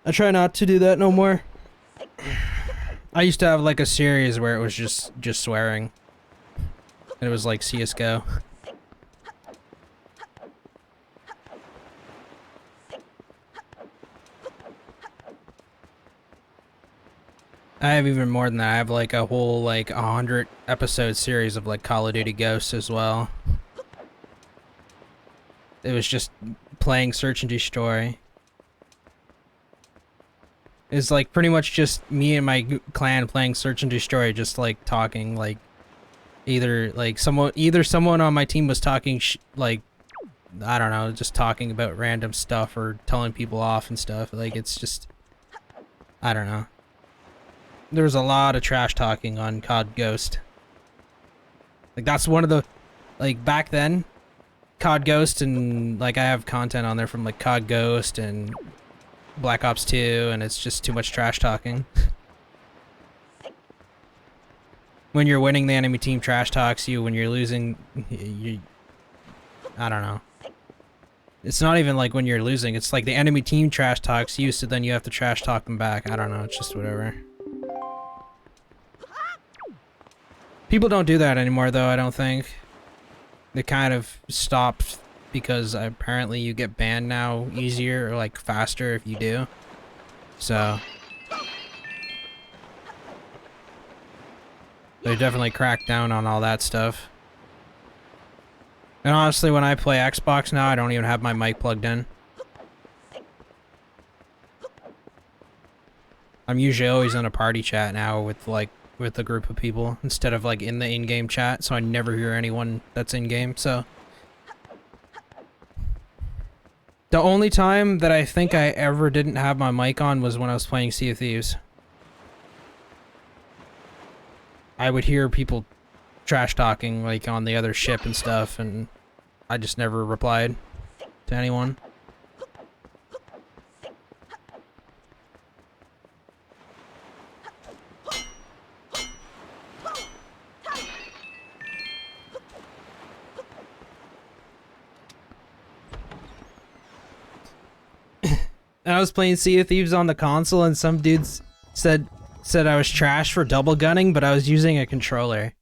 Speaker 1: I try not to do that no more. I used to have like a series where it was just swearing. And it was like CS:GO. I have even more than that. I have like a whole like 100 episode series of like Call of Duty Ghosts as well. It was just playing Search and Destroy. It's like pretty much just me and my clan playing Search and Destroy, just like talking, like either someone on my team was talking like, I don't know, just talking about random stuff or telling people off and stuff. Like it's just, I don't know. There was a lot of trash talking on COD Ghost. Like that's one of the, like back then, COD Ghost, and like I have content on there from like COD Ghost and Black Ops 2, and it's just too much trash talking. When you're winning, the enemy team trash talks you. When you're losing, I don't know. It's not even like when you're losing. It's like the enemy team trash talks you, so then you have to trash talk them back. I don't know. It's just whatever. People don't do that anymore, though, I don't think. They kind of stopped because apparently you get banned now easier or like faster if you do. So they definitely cracked down on all that stuff. And honestly, when I play Xbox now, I don't even have my mic plugged in. I'm usually always in a party chat now with a group of people instead of like in the in-game chat, so I never hear anyone that's in-game. So the only time that I think I ever didn't have my mic on was when I was playing Sea of Thieves. I would hear people trash talking like on the other ship and stuff, and I just never replied to anyone. And I was playing Sea of Thieves on the console, and some dudes said I was trash for double gunning, but I was using a controller.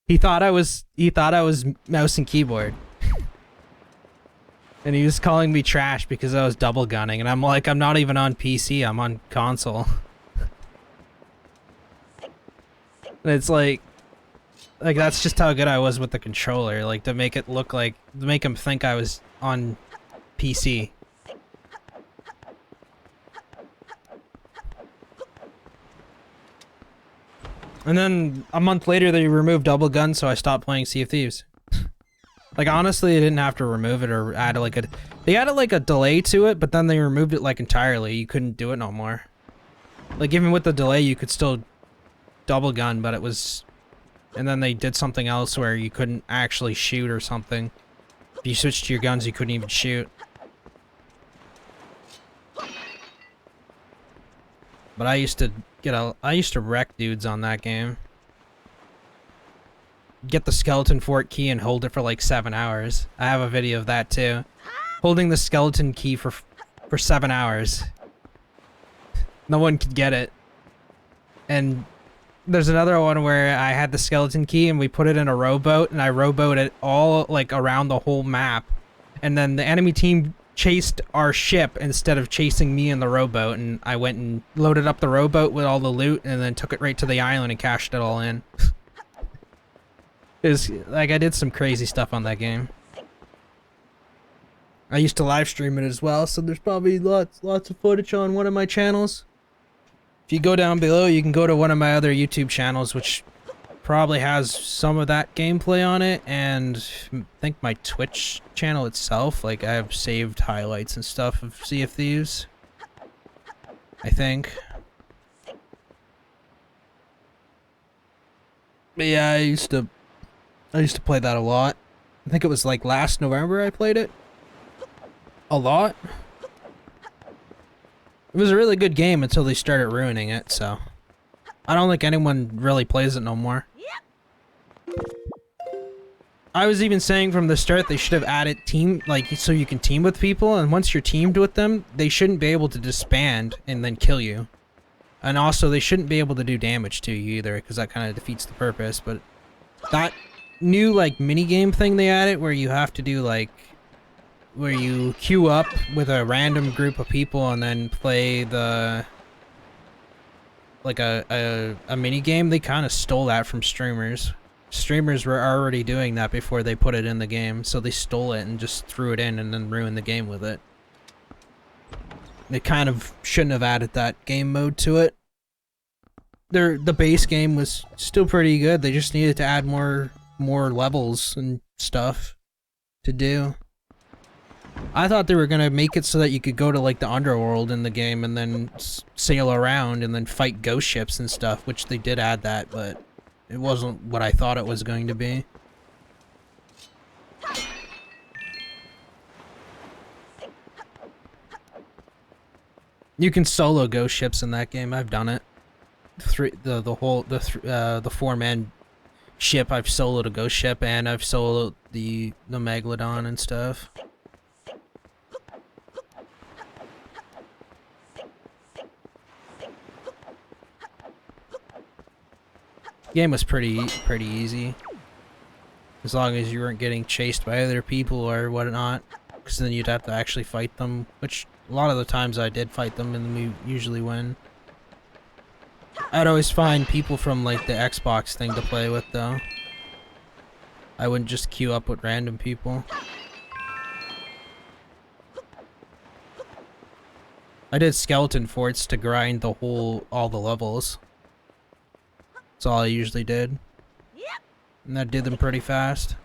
Speaker 1: He thought I was mouse and keyboard. And he was calling me trash because I was double gunning, and I'm like, I'm not even on PC, I'm on console. And it's like that's just how good I was with the controller, like to make it look like, to make him think I was on PC. And then a month later they removed double gun, so I stopped playing Sea of Thieves. Like honestly, they didn't have to remove it or add like they added like a delay to it, but then they removed it like entirely. You couldn't do it no more. Like even with the delay you could still double gun, but it was, and then they did something else where you couldn't actually shoot or something. If you switched to your guns, you couldn't even shoot. But I used to wreck dudes on that game. Get the skeleton fort key and hold it for like 7 hours. I have a video of that too. Holding the skeleton key for 7 hours. No one could get it. And there's another one where I had the skeleton key and we put it in a rowboat, and I rowboat it all like around the whole map. And then the enemy team chased our ship instead of chasing me in the rowboat, and I went and loaded up the rowboat with all the loot and then took it right to the island and cashed it all in. It was like I did some crazy stuff on that game. I used to live stream it as well, so there's probably lots of footage on one of my channels. If you go down below, you can go to one of my other YouTube channels, which probably has some of that gameplay on it, and I think my Twitch channel itself, like I have saved highlights and stuff of Sea of Thieves, I think. But yeah, I used to play that a lot. I think it was like last November I played it a lot. It was a really good game until they started ruining it, so I don't think anyone really plays it no more. I was even saying from the start they should have added team, like, so you can team with people, and once you're teamed with them, they shouldn't be able to disband and then kill you. And also, they shouldn't be able to do damage to you either, because that kind of defeats the purpose. But that new, like, mini-game thing they added, where you have to do, like, where you queue up with a random group of people and then play the, like, a mini-game, they kind of stole that from streamers. Streamers were already doing that before they put it in the game, so they stole it and just threw it in and then ruined the game with it. They kind of shouldn't have added that game mode to it. The base game was still pretty good, they just needed to add more levels and stuff to do. I thought they were gonna make it so that you could go to like the underworld in the game and then sail around and then fight ghost ships and stuff, which they did add that, but it wasn't what I thought it was going to be. You can solo ghost ships in that game. I've done it. The 4-man ship. I've soloed a ghost ship, and I've soloed the megalodon and stuff. Game was pretty easy, as long as you weren't getting chased by other people or whatnot, because then you'd have to actually fight them, which a lot of the times I did fight them and we usually win. I'd always find people from like the Xbox thing to play with though. I wouldn't just queue up with random people. I did skeleton forts to grind all the levels. That's all I usually did. And I did them pretty fast.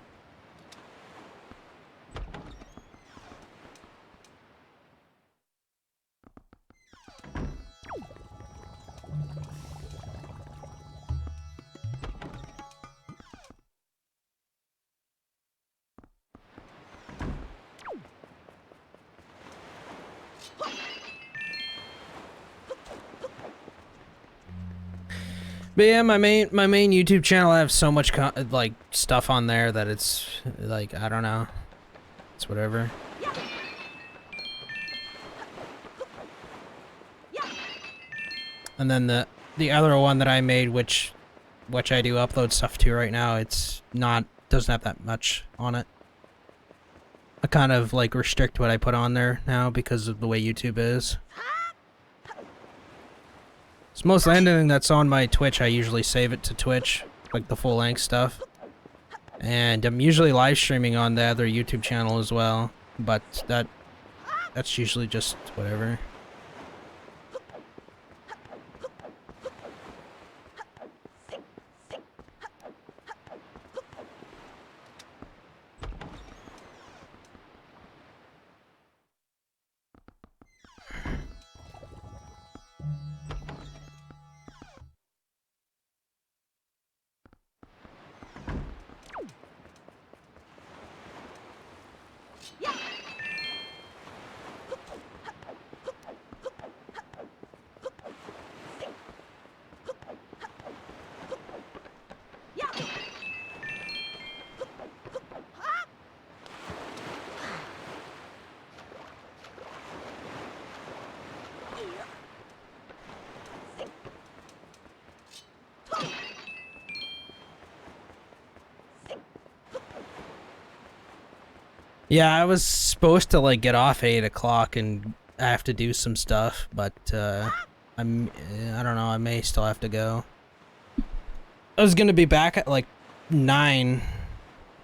Speaker 1: But yeah, my main YouTube channel, I have so much like stuff on there that it's like, I don't know, it's whatever. And then the other one that I made, which I do upload stuff to right now, doesn't have that much on it. I kind of like restrict what I put on there now because of the way YouTube is. So mostly anything that's on my Twitch, I usually save it to Twitch, like the full length stuff. And I'm usually live streaming on the other YouTube channel as well, but that's usually just whatever. Yeah, I was supposed to like get off at 8 o'clock and I have to do some stuff, but I don't know, I may still have to go. I was gonna be back at like 9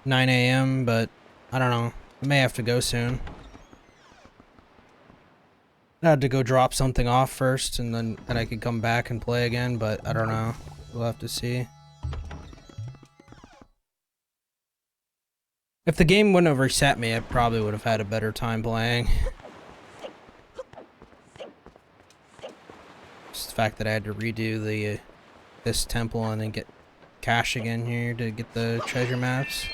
Speaker 1: a.m., but I don't know. I may have to go soon. I had to go drop something off first and then I could come back and play again, but I don't know. We'll have to see. If the game wouldn't have reset me, I probably would have had a better time playing. Just the fact that I had to redo this temple and then get cash again here to get the treasure maps.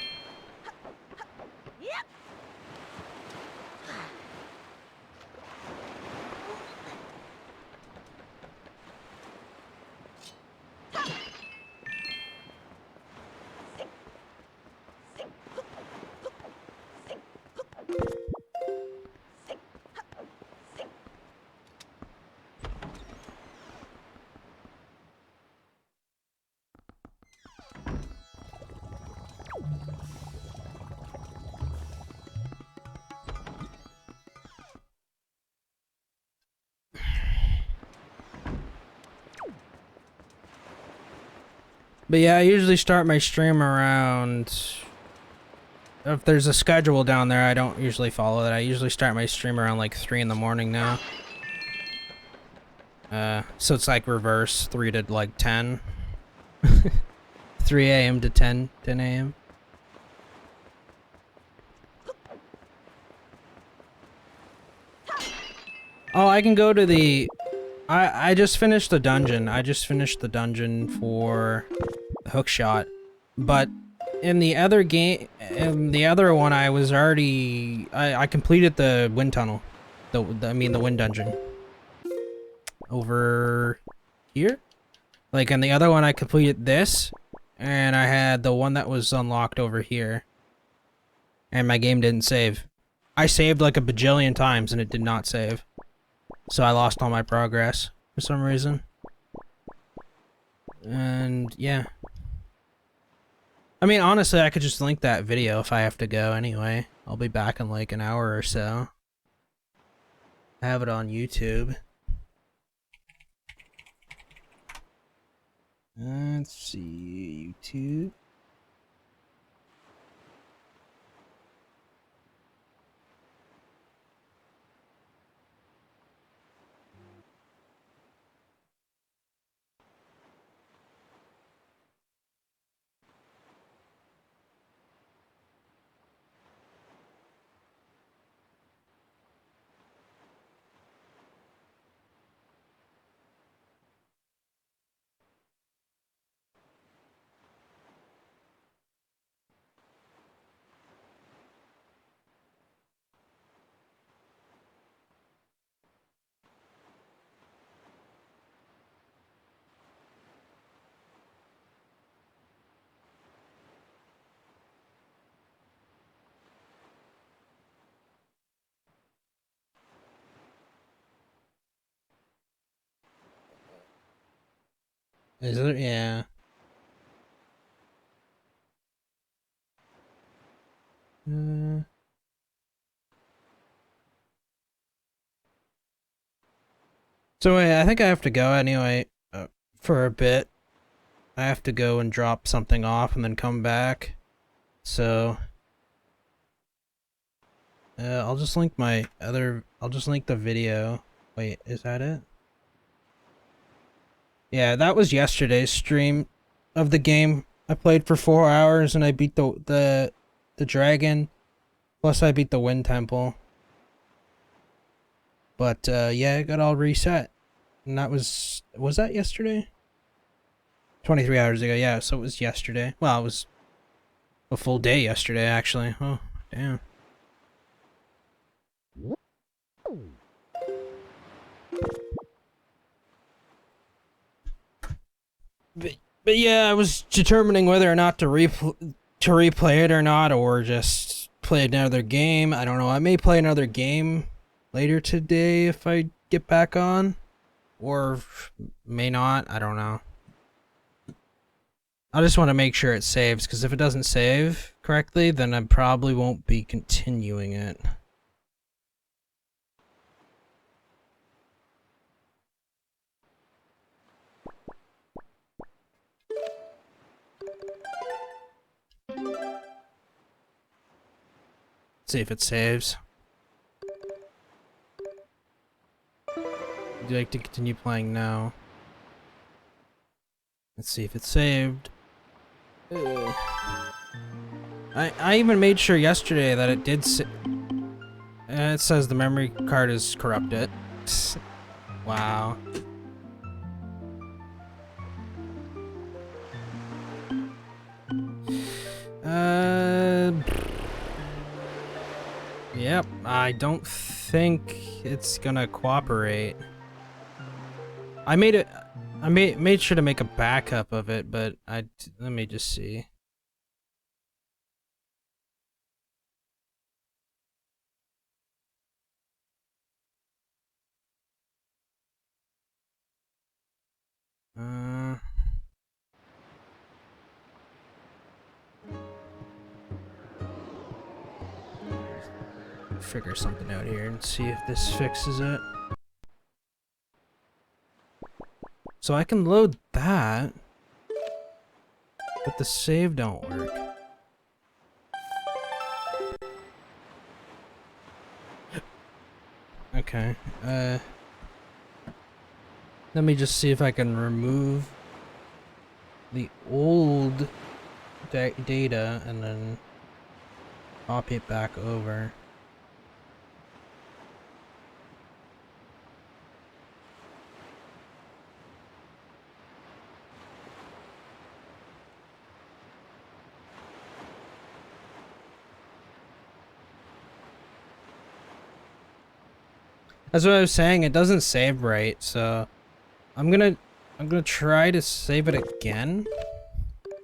Speaker 1: But yeah, I usually start my stream around... If there's a schedule down there, I don't usually follow that. I usually start my stream around like 3 in the morning now. So it's like reverse, 3 to like 10. 3 a.m. to 10 a.m. Oh, I can go to the... I just finished the dungeon. I just finished the dungeon for the hookshot. But in the other game, in the other one, I was already... I completed the wind tunnel. The wind dungeon. Over here? Like, in the other one, I completed this. And I had the one that was unlocked over here. And my game didn't save. I saved like a bajillion times and it did not save. So I lost all my progress for some reason. And yeah. I mean, honestly, I could just link that video if I have to go anyway. I'll be back in like an hour or so. I have it on YouTube. Let's see, YouTube. Is it? Yeah. So I think I have to go anyway for a bit. I have to go and drop something off and then come back. So I'll just link my other. I'll just link the video. Wait, is that it? Yeah, that was yesterday's stream of the game. I played for 4 hours and I beat the dragon. Plus I beat the wind temple. But yeah, it got all reset. And that was that yesterday? 23 hours ago, yeah, so it was yesterday. Well, it was a full day yesterday, actually. Oh, damn. But yeah, I was determining whether or not to replay it or not, or just play another game. I don't know. I may play another game later today if I get back on, or may not. I don't know. I just want to make sure it saves, because if it doesn't save correctly, then I probably won't be continuing it. See if it saves. Would you like to continue playing now? Let's see if it's saved. I even made sure yesterday that it did it says the memory card is corrupted. Wow. Yep, I don't think it's gonna cooperate. I made sure to make a backup of it, but let me just see. Figure something out here and see if this fixes it. So I can load that, but the save don't work. Okay, let me just see if I can remove the old data and then copy it back over. That's what I was saying, it doesn't save right, so I'm gonna try to save it again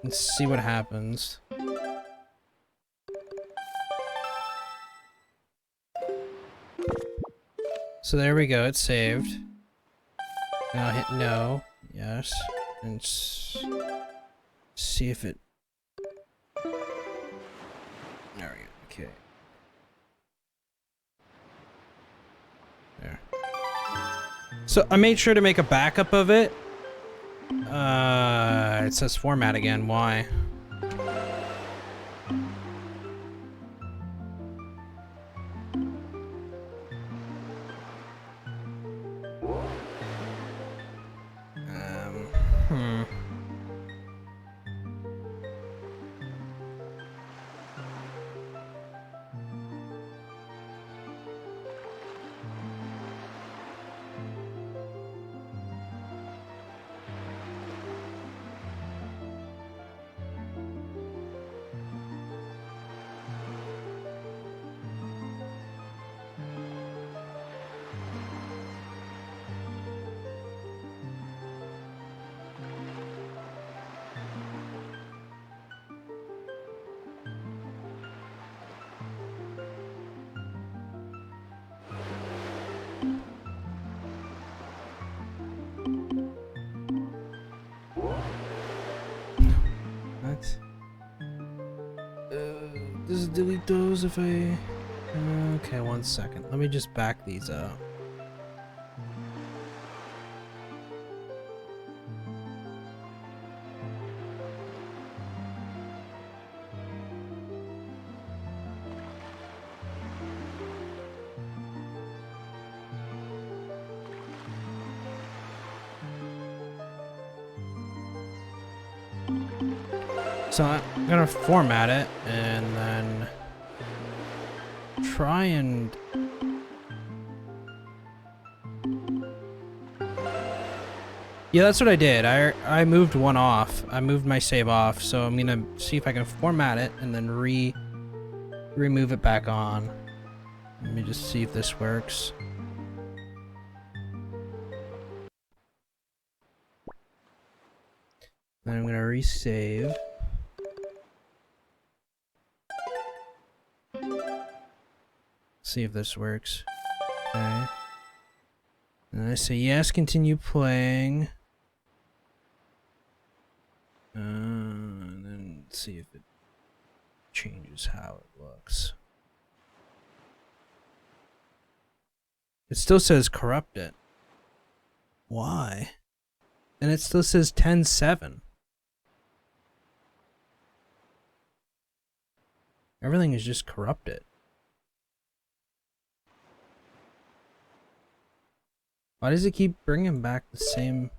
Speaker 1: and see what happens. So there we go, it's saved. Now hit no, yes, and see if it... There we go, okay. There. So I made sure to make a backup of it. It says format again, why? Does it delete those if I... Okay, 1 second. Let me just back these up. So I'm gonna format it and then try and yeah, that's what I did. I moved one off. I moved my save off, so I'm gonna see if I can format it and then remove it back on. Let me just see if this works. Then I'm gonna resave. See if this works. Okay. And I say yes, continue playing. And then see if it changes how it looks. It still says corrupted. Why? And it still says 10.7. Everything is just corrupted. Why does it keep bringing back the same...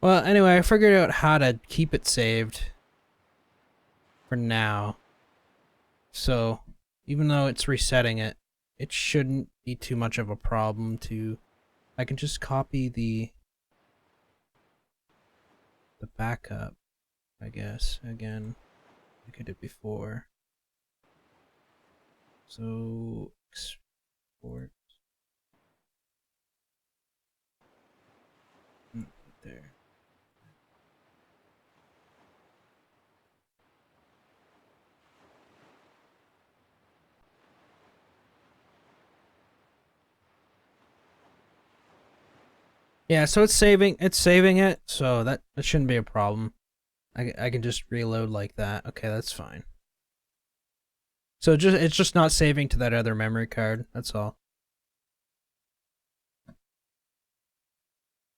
Speaker 1: Well, anyway, I figured out how to keep it saved. For now. So, even though it's resetting it, it shouldn't be too much of a problem to... I can just copy the backup, I guess, again, like I did before. So, export. There. Yeah, so it's saving it, so that shouldn't be a problem. I can just reload like that. Okay, that's fine. So it's just not saving to that other memory card, that's all.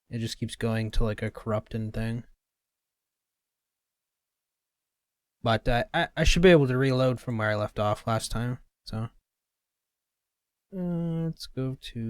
Speaker 1: It just keeps going to like a corrupting thing. But I should be able to reload from where I left off last time, so. Let's go to